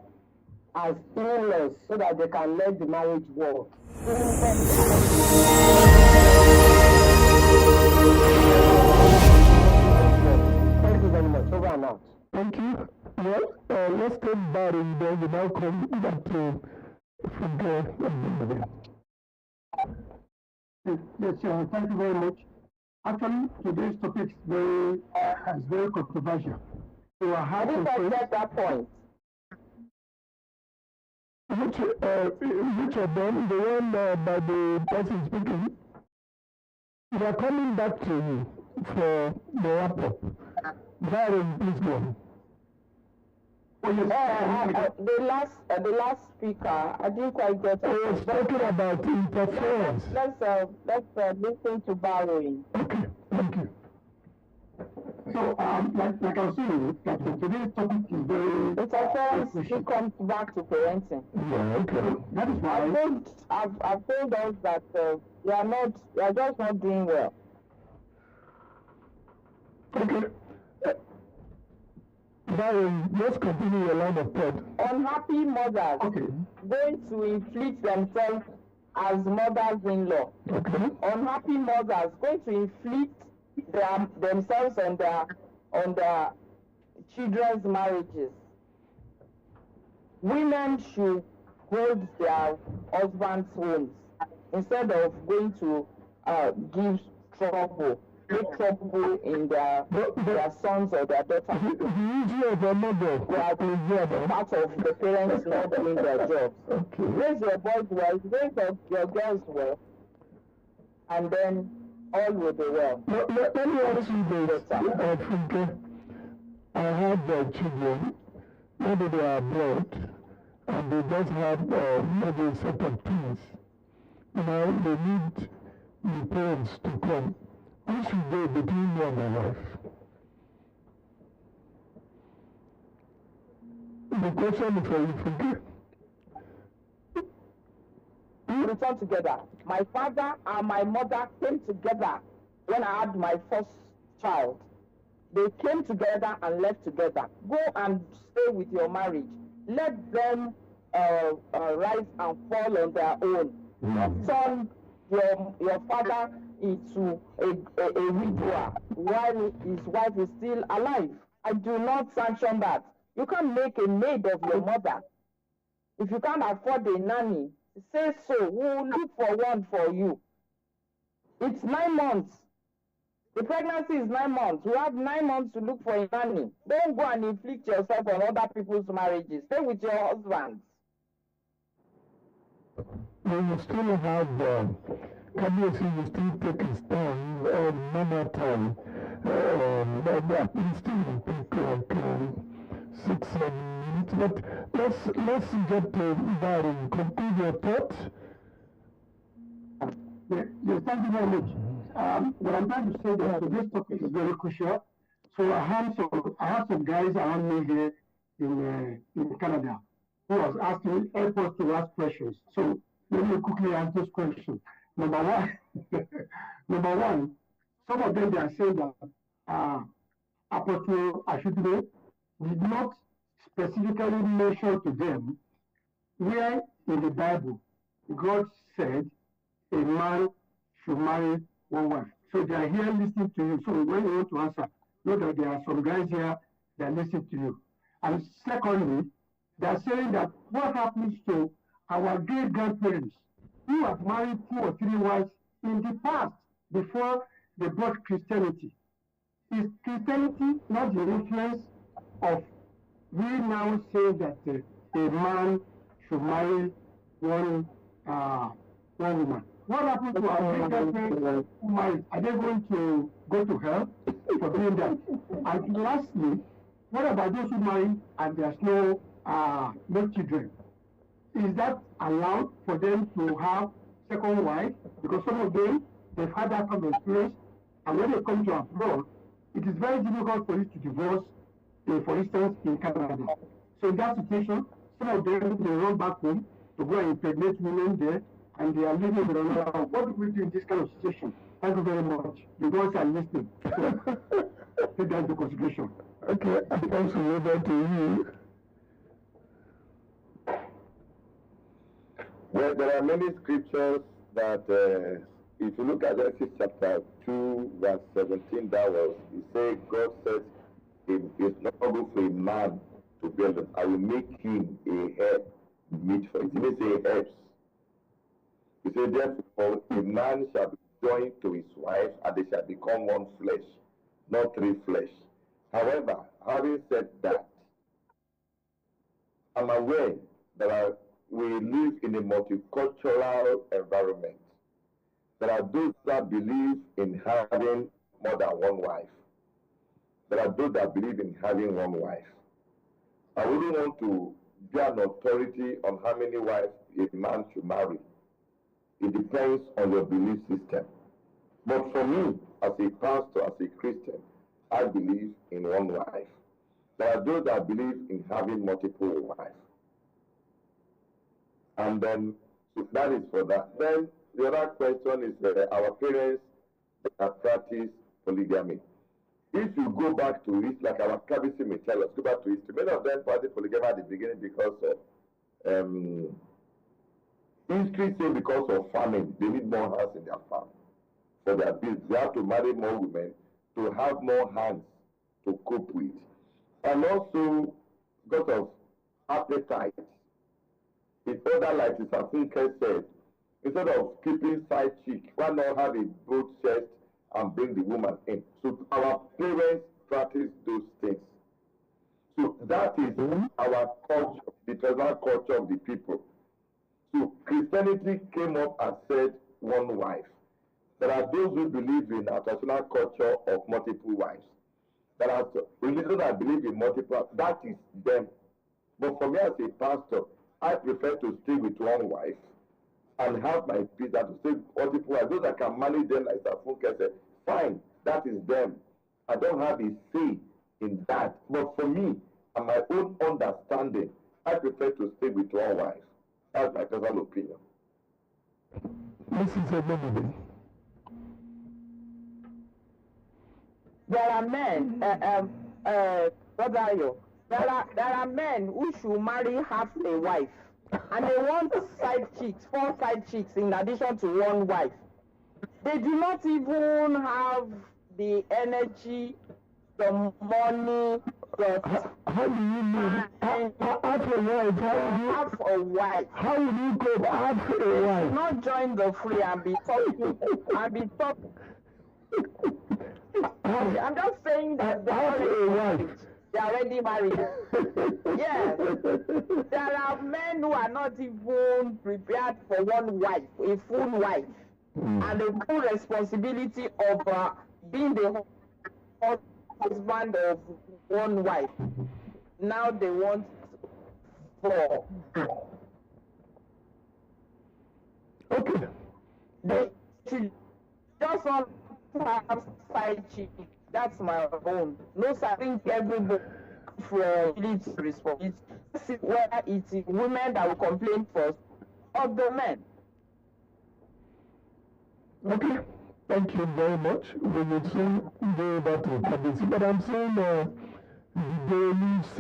as in-laws so that they can let the marriage work. Thank you very much. Over and out. Thank you. Well, let's take that and then we now come back to FUNKE. Yes, thank you very much. Actually, today's topic is very controversial. So I have to get that point. Which of them, the one by the person speaking, we are coming back to you for the wrap-up. Darren, please go on. The last speaker, I didn't quite get it. I was talking about interference. Let's listen to borrowing. Okay, thank you. So like I was saying, that today's topic is very. Interference still comes back to parenting. Yeah, okay. That is why I've told us that you are just not doing well. Okay. Darren, let's continue your line of thought. Unhappy mothers okay. going to inflict themselves as mothers-in-law. Okay. Unhappy mothers going to inflict themselves on their children's marriages. Women should hold their husbands' homes instead of going to make trouble in their sons or their daughters. The issue of a mother. They are part of the parents not doing their jobs. Okay. Raise your boys well, raise your girls well, and then all will be well. Let me ask you this, Funke. I have children, maybe they are abroad, and they just have maybe a set of twins. You know, they need the parents to come. What should they between me and my wife? The question is for you, Funke. Return together. My father and my mother came together when I had my first child. They came together and left together. Go and stay with your marriage. Let them rise and fall on their own. Don't turn your father into a widower while his wife is still alive. I do not sanction that. You can't make a maid of your mother. If you can't afford a nanny, say so. We will look for one for you. It's 9 months. The pregnancy is 9 months. You have 9 months to look for a nanny. Don't go and inflict yourself on other people's marriages. Stay with your husbands. You still have, Kabiyesi will still take his time, normal time. That will still take like 6-7 minutes. But let's get that and conclude your thoughts. Yes, thank you very much. What I'm trying to say is that this topic is very crucial. So I have some guys around me here in Canada who was asking, help us to ask questions. So let me quickly answer those questions. Number one, some of them they are saying that Apostle ACHUDUME did not specifically mention to them where in the Bible God said a man should marry one wife. So they are here listening to you. So when you want to answer, know that there are some guys here that listen to you. And secondly, they are saying that what happens to our great grandparents who have married 2 or 3 wives in the past before they brought Christianity? Is Christianity not the influence of we now say that a man should marry one woman? What happens to our great grandparents who married? Are they going to go to hell for doing that? And lastly, what about those who marry and there's no children? Is that allowed for them to have second wife? Because some of them, they've had that kind of experience, and when they come to abroad, it is very difficult for you to divorce, for instance, in Canada. So in that situation, some of them, they run back home to go and impregnate women there, and they are living with another. What do we do in this kind of situation? Thank you very much. You guys are listening. So, take that into consideration. Okay, I'm also over to you. Well, there are many scriptures that, if you look at Genesis chapter 2, verse 17, that was, he said, God said, it's not good for a man to build it. I will make him a help meet for it. He may say helps. He said, therefore, a man shall be joined to his wife, and they shall become one flesh, not 3 flesh. However, having said that, I'm aware that we live in a multicultural environment. There are those that believe in having more than one wife. There are those that believe in having one wife. I wouldn't want to be an authority on how many wives a man should marry. It depends on your belief system. But for me, as a pastor, as a Christian, I believe in one wife. There are those that believe in having multiple wives. And then, so that is for that. Then the other question is our parents that practice polygamy. If you go back to it, like our KBC may tell us, go back to history. Many of them practice polygamy at the beginning because of history, so because of famine. They need more hands in their farm for their business. They have to marry more women to have more hands to cope with. And also because of appetite. In other, like Mr. FUNKE said, instead of keeping side chick, why not have a broad chest and bring the woman in? So our parents practice those things. So that is our culture, the traditional culture of the people. So Christianity came up and said one wife. There are those who believe in a traditional culture of multiple wives. There are religions that believe in multiple. That is them. But for me as a pastor, I prefer to stay with one wife and have my peace and to stay with multiple wives. Those that can manage them, like Mr. FUNKE said, fine, that is them. I don't have a say in that. But for me, and my own understanding, I prefer to stay with one wife. That's my personal opinion. Mrs. EGBEMODF. There are men, Brother Ayo, there are men who should marry half a wife, and they want side chicks, 4 side chicks in addition to one wife. They do not even have the energy, the money, How do you mean? Half a wife? half a wife. How will you go half a wife? Not join the free and be talking I'm just saying that they are already married. Yes. There are men who are not even prepared for one wife, a full wife, and the full responsibility of being the husband of one wife. Now they want 4. Okay. They should just want to have side chick. That's my own. No, I think everybody for its responsibility. This is where it is women that will complain first, or the men. Okay. Thank you very much. We will soon go over to KBC, but I'm seeing the dailies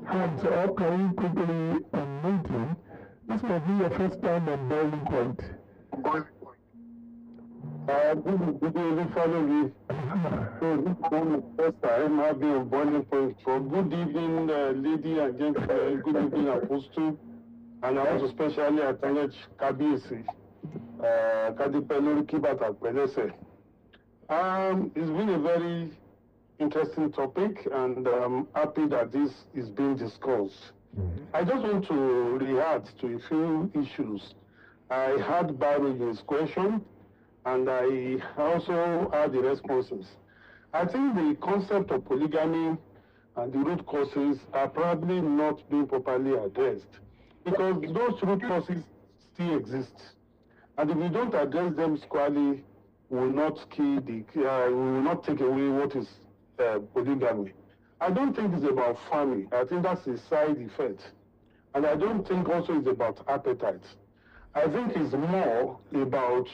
hands up. Can you quickly unmute him? This might be your first time on Boiling Point. Good evening, family. First time I've been on Boiling Point. So good evening, lady and gentlemen. Good evening, Apostle. And I want to especially acknowledge KBC. It's been a very interesting topic, and I'm happy that this is being discussed. I just want to react to a few issues. I had Barry's question, and I also had the responses. I think the concept of polygamy and the root causes are probably not being properly addressed, because those root causes still exist. And if we don't address them squarely, we will not take away what is polygamy. I don't think it's about family. I think that's a side effect. And I don't think also it's about appetite. I think it's more about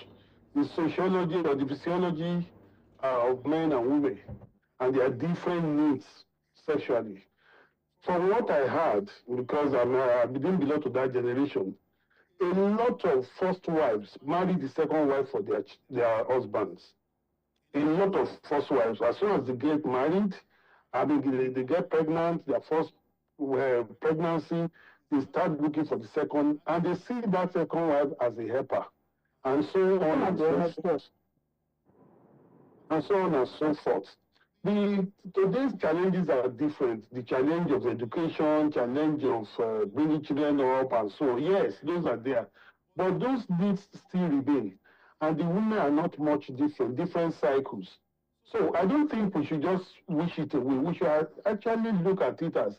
the sociology or the physiology of men and women and their different needs sexually. From what I heard, because I didn't belong to that generation, a lot of first wives marry the second wife for their husbands. A lot of first wives, as soon as they get married, they get pregnant, their first pregnancy, they start looking for the second, and they see that second wife as a helper, and so on and so forth. And so on and so forth. Today's challenges are different. The challenge of education, challenge of bringing children up, and so on. Yes, those are there. But those needs still remain. And the women are not much different cycles. So I don't think we should just wish it away. We should actually look at it as,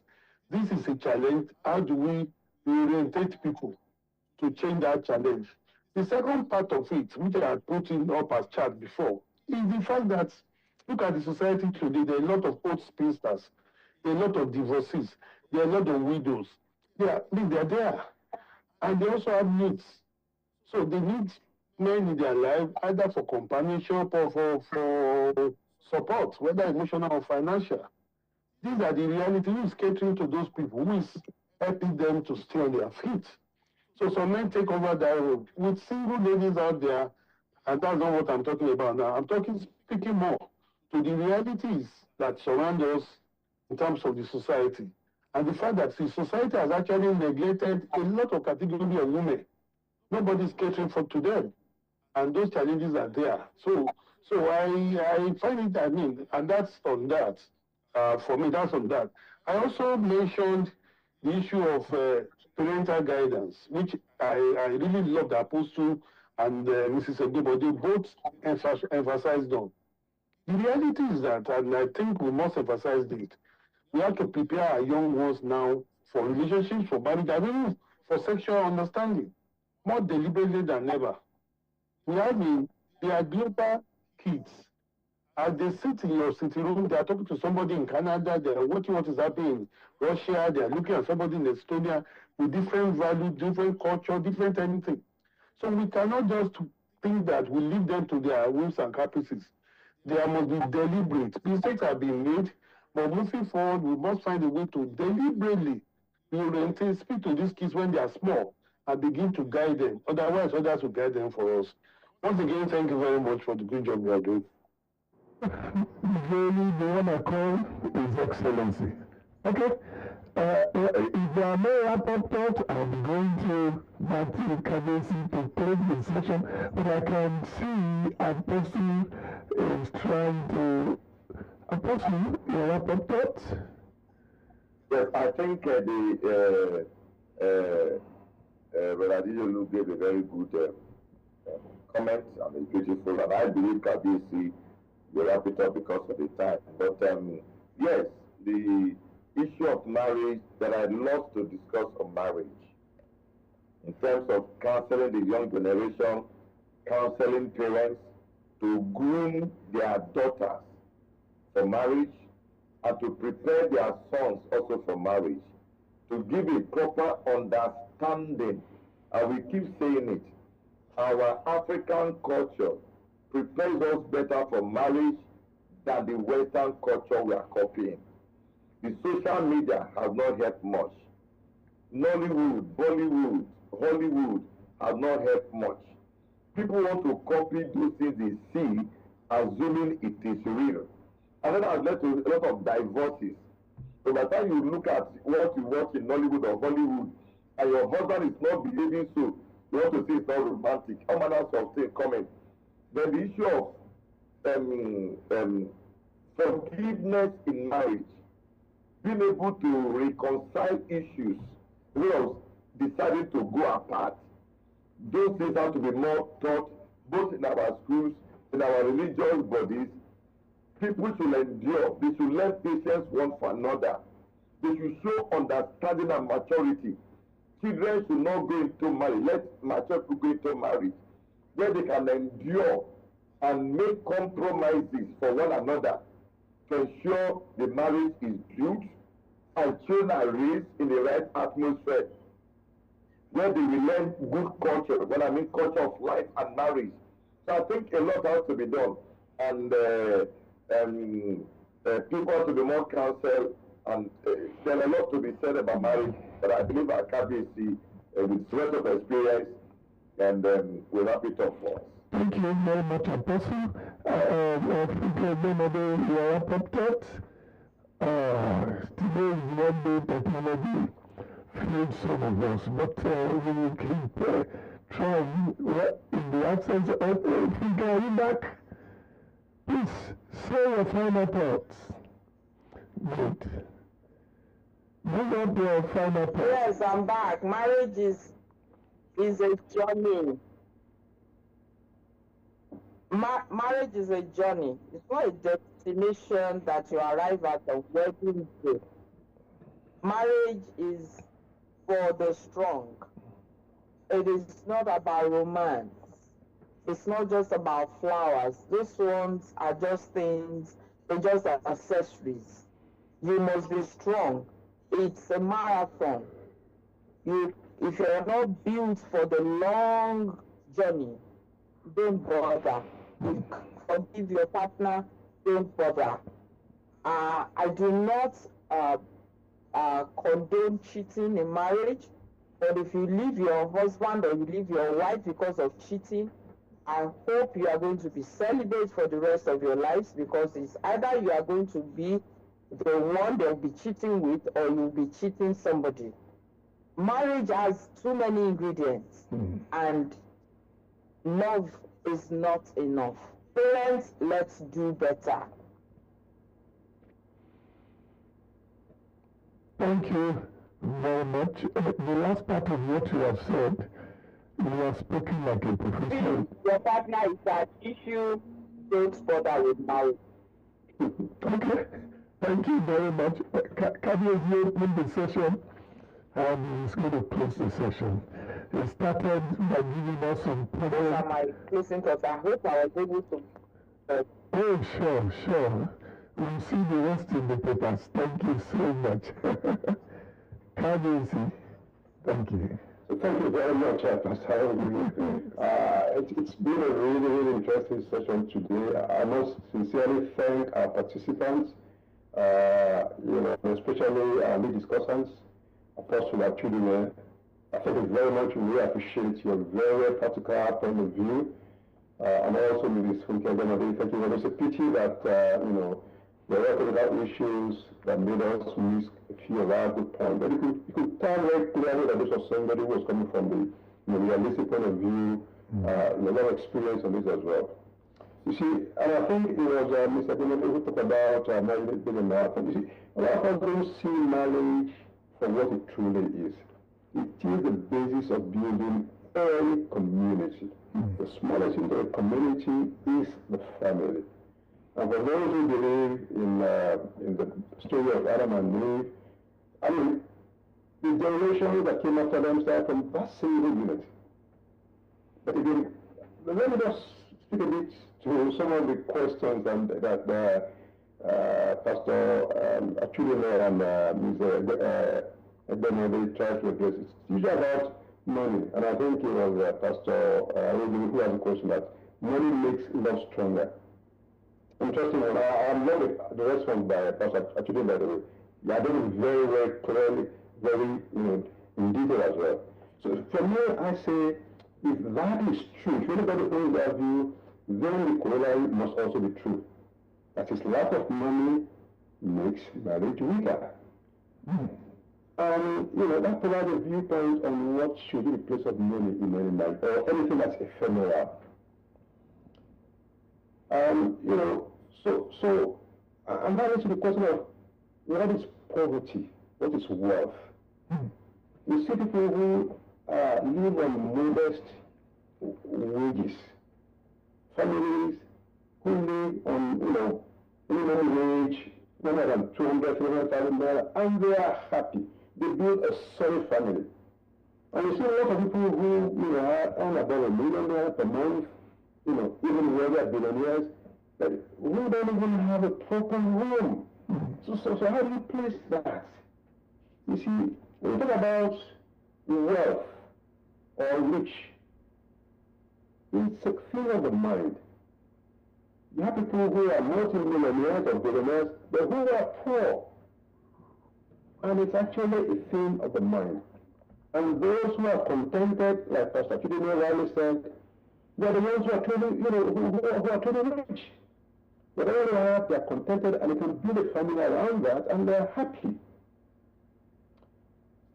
this is a challenge. How do we orientate people to change that challenge? The second part of it, which I had put in up as chart before, is the fact that Look at the society today. There are a lot of old spinsters. There are a lot of divorcees. There are a lot of widows. They're there. And they also have needs. So they need men in their life, either for companionship or for support, whether emotional or financial. These are the reality. Who is catering to those people? Who is helping them to stay on their feet? So some men take over that role. With single ladies out there, and that's not what I'm talking about now. I'm speaking more to the realities that surround us in terms of the society. And the fact that the society has actually neglected a lot of category of women. Nobody's catering to them. And those challenges are there. So I find it, and that's on that. For me, that's on that. I also mentioned the issue of parental guidance, which I really love the Apostle and Mrs. EGBEMODF both emphasized on. The reality is that, and I think we must emphasize it, we have to prepare our young ones now for relationships, for marriage, and even for sexual understanding, more deliberately than ever. They are global kids. As they sit in your sitting room, they are talking to somebody in Canada, they are watching what is happening in Russia, they are looking at somebody in Estonia with different values, different culture, different anything. So we cannot just think that we leave them to their whims and caprices. There must be deliberate. Mistakes have been made, but moving forward, we must find a way to deliberately reorientate, speak to these kids when they are small and begin to guide them. Otherwise, others will guide them for us. Once again, thank you very much for the good job you are doing. Really, the one I call is excellency. Okay? If there are no wrap-up thoughts, I'm going to Matthew Kabesi to close the session, but I can see Apostle is trying to... Apostle, your wrap-up thoughts? Yes, I think AYO gave a very good comment, and it's beautiful, and I believe Kabesi will wrap it up because of the time. But yes, the issue of marriage, there are lots to discuss on marriage. In terms of counseling the young generation, counseling parents to groom their daughters for marriage, and to prepare their sons also for marriage, to give a proper understanding. And we keep saying it, our African culture prepares us better for marriage than the Western culture we are copying. The social media has not helped much. Nollywood, Bollywood, Hollywood have not helped much. People want to copy those things they see, assuming it is real. And that has led to a lot of divorces. So by the time you look at what you watch in Nollywood or Hollywood, and your husband is not behaving so, you want to say it's not romantic. How many of things coming? Then the issue of forgiveness in marriage, being able to reconcile issues, instead of deciding to go apart. Those things have to be more taught, both in our schools, in our religious bodies. People should endure. They should learn patience one for another. They should show understanding and maturity. Children should not go into marriage. Let mature people go into marriage, where they can endure and make compromises for one another to ensure the marriage is built and children are raised in the right atmosphere, where they will learn good culture, when I mean culture of life and marriage. So I think a lot has to be done, and people have to be more counseled, and there's a lot to be said about marriage, but I believe our KBC, with wealth of experience, and we'll wrap it up for us. Thank you very much, Apostle. EGBEMODF, your wrap-up thoughts? Today is one day technology failed some of us, but we will keep trying. In the absence of FUNKE, are you back? Please say your final thoughts. Good. Bring up your final thoughts. Yes, I'm back. Marriage is a journey. Marriage is a journey. It's not a destination that you arrive at the wedding day. Marriage is for the strong. It is not about romance. It's not just about flowers. Those ones are just things, they're just accessories. You must be strong. It's a marathon. If you're not built for the long journey, don't bother. Forgive your partner, don't bother. I do not condone cheating in marriage, but if you leave your husband or you leave your wife because of cheating, I hope you are going to be celibate for the rest of your lives, because it's either you are going to be the one they'll be cheating with or you'll be cheating somebody. Marriage has too many ingredients, and love is not enough. Parents, let's do better. Thank you very much. The last part of what you have said, you have spoken like a professional. Your partner is that issue, don't bother with marriage. Okay, thank you very much. Can you open the session? And he's going to close the session. He started by giving us some Those are my closing thoughts. I hope I was able to. Oh, sure. We'll see the rest in the papers. Thank you so much. Kabezi, thank you. So thank you very much, Pastor. It's been a really interesting session today. I must sincerely thank our participants, especially our lead discussants, Apostle ACHUDUME. I thank you very much. We appreciate your very practical point of view. And also Mrs. FUNKE, EGBEMODF, thank you very much. It's a pity that, there were other issues that made us miss a few of our good points. But you could tell very clearly that this was somebody who was coming from the realistic point of view, a lot of experience on this as well. You see, and I think it was Mr. EGBEMODF who talked about marriage being a marathon. You see, a lot of us don't see marriage for what it truly is. It is the basis of building any community. The smallest unit of a community is the family. And for those who believe in the story of Adam and Eve, I mean, the generations that came after them started from that single unit. But again, let me just speak a bit to some of the questions that Pastor ACHUDUME and Ms. EGBEMODF tried to address. It's usually about money, and I think it was Pastor AYO who asked the question that money makes love stronger. Interesting, and I love the response by Pastor ACHUDUME, by the way. You are doing it very, very clearly, very in detail as well. So for me, I say, if that is true, if anybody holds that view, then the corollary must also be true. That is, lack of money makes marriage weaker. That provides a viewpoint on what should be the place of money in any marriage, or anything that's ephemeral. And that is the question of what is poverty, what is wealth. You see people who live on modest wages, families who live on, minimum wage, no more than $200,000, and they are happy. They build a solid family. And you see a lot of people who, earn about $1 million per month, even where they are billionaires, who don't even have a proper home. So how do you place that? You see, when you talk about wealth or rich, it's a thing of the mind. You have people who are multi-millionaires or billionaires, but who are poor. And it's actually a thing of the mind. And those who are contented, like Pastor ACHUDUME rightly said, they're the ones who are totally, who are totally rich. Whatever they have, they're contented, and they can build a family around that, and they're happy.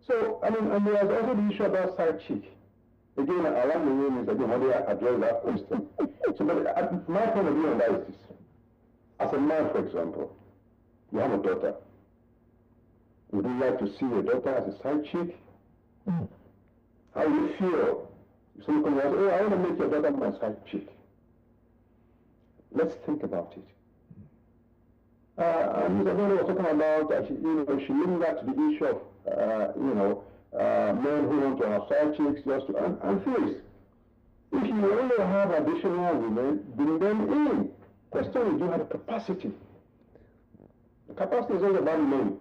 So, and there's also the issue about side chick. Again, I like the way Mr. EGBEMODF addressed that question. So, but my point of view on that is this. As a man, for example, you have a daughter. Would you like to see your daughter as a side chick? How do you feel? If someone comes and says, I want to make your daughter my side chick. Let's think about it. And Mr. EGBEMODF was talking about, she linked that to the issue of, men who want to have side chicks just to, and please, If you only have additional women, bring them in. Question is, do you have the capacity? The capacity is all about men.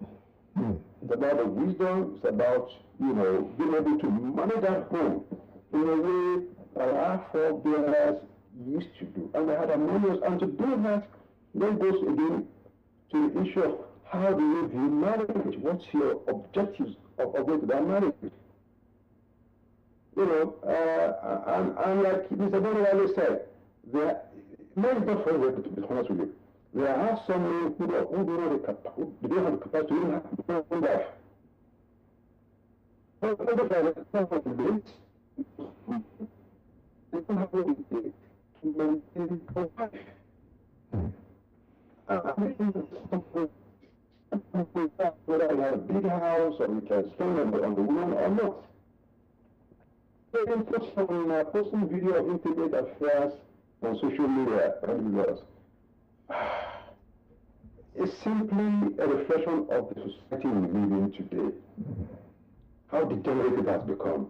It's about the wisdom. It's about, being able to manage that home in a way that our forebears used to do. And they had harmonious. And to do that, then goes again to the issue of how do you view marriage? What's your objectives of going to that marriage? And like Mr. Bonner said, men is not forever, to be honest with you. There are some men who don't have the capacity to even have their own life. They don't have what it takes to maintain their life. Whether I have a big house or we can spend on the woman or not. They can post some video of intimate affairs on social media and videos. It's simply a reflection of the society we live in today. How degenerate it has become.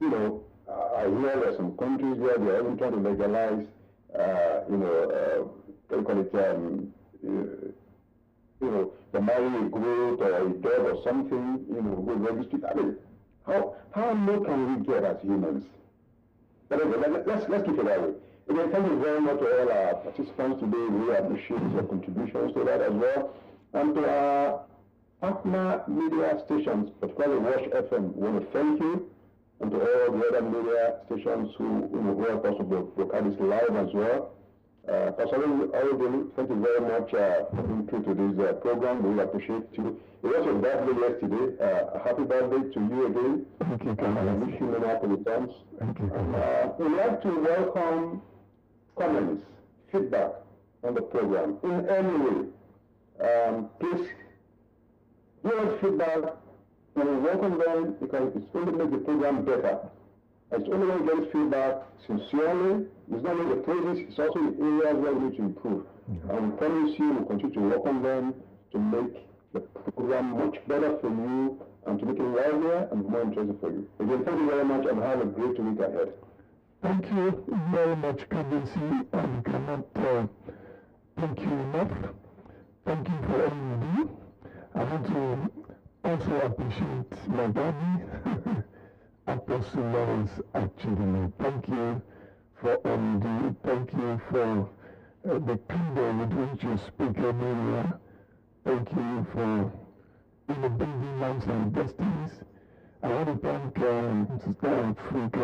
I hear there are some countries where they are even trying to legalize, the marrying a goat or a dog or something, with registry. I mean, how low can we get as humans? But anyway, let's keep it that way. Again, thank you very much to all our participants today. We appreciate your contributions to that as well. And to our partner media stations, particularly Wash FM, we want to thank you. And to all the other media stations who help us to broadcast this live as well. Pastor Arowojolu, thank you very much for being true to this program. We appreciate you. It was your birthday yesterday. Happy birthday to you again. Thank you, and I wish you many happy returns. Thank you. We'd like to welcome comments, feedback on the program in any way. Please give us feedback. We welcome them because it's going to make the program better. It's only when we get feedback sincerely. It's not only the praises, it's also the areas where we need to improve. And we promise you we'll continue to welcome them to make the program much better for you and to make it livelier and more interesting for you. Again, thank you very much and have a great week ahead. Thank you very much, KBC. I cannot thank you enough. Thank you for all you do. I want to also appreciate my daddy, APS.LAWRENCE ACHUDUME. Thank you for all you do. Thank you for the candor with which you speak everywhere. Thank you for building lives and destinies. I want to thank Sister FUNKE.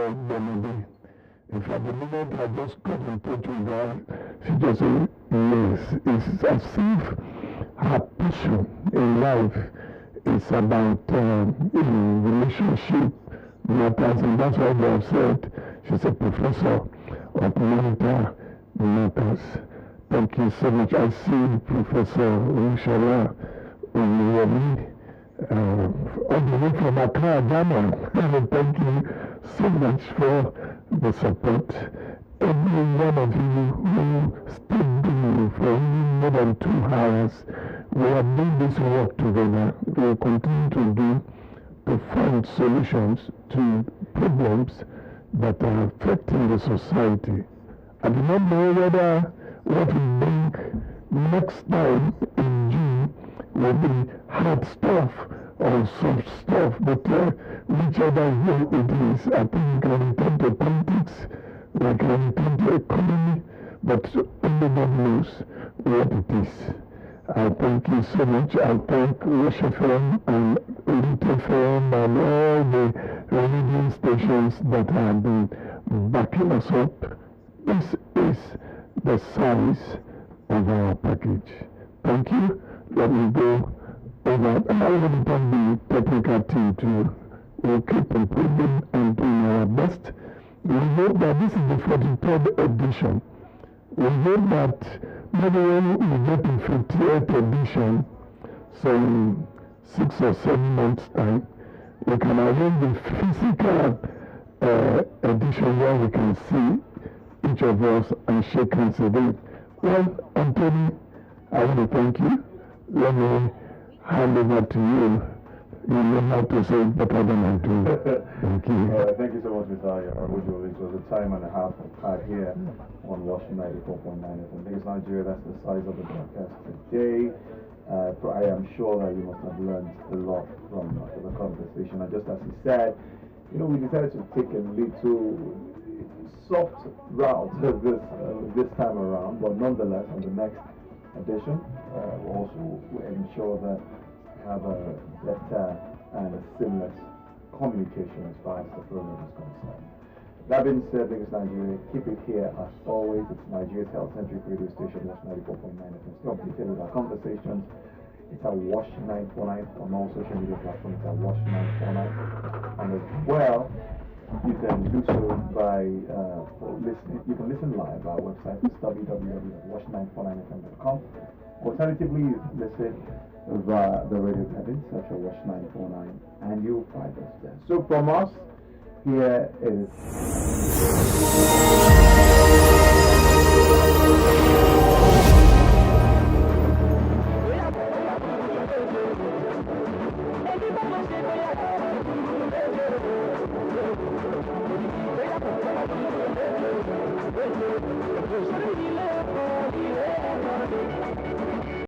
In fact, the moment I just got in touch with her, she just said, yes, it's as if her passion in life is about relationship matters, and that's why they have said she's a professor of marital matters. Thank you so much. I see Professor Ushala YEMI all the way from Accra, Ghana. Thank you so much for the support. Every one of you who stayed for more than 2 hours, we are doing this work together. We will continue to do to find solutions to problems that are affecting the society. I do not know whether what we bring next time in June will be hard stuff or soft stuff, but whichever way it is, I think we can return to politics, we can return to economy, but only God knows what it is. I thank you so much. I thank Wash FM and Elite FM and all the radio stations that have been backing us up. This is the size of our package. Thank you. Let me go over. And I want to thank the technical team too. We'll keep improving and doing our best. We hope that this is the 43rd edition. We hope that maybe when we get to 58th edition, so in 6 or 7 months' time, we can arrange the physical edition where we can see each of us and shake hands again. Well, Anthony, I want to thank you. Let me hand over to you. You know how to say it better than I do. Thank you. Thank you so much, Mr. AYO AROWOJOLU. It was a time and a half I've had here on Wash 94.9 FM. Because Nigeria, that's the size of the broadcast today. I am sure that you must have learned a lot from the conversation. And just as he said, we decided to take a little soft route this time around, but nonetheless, on the next edition, we'll also ensure that we have a better and a seamless communication as far as the program is concerned. That being said, because Nigeria, keep it here as always. It's Nigeria's health-centric radio station, Wash 94.9 FM. Stay updated with our conversations. It's at Wash 949 on all social media platforms. It's at Wash 949. And as well, you can do so by listening. You can listen live. Our website is www.wash949fm.com. Alternatively, you can listen via the radio cabin, such as Wash 949, and you'll find us there. So from us, here is. Sorry,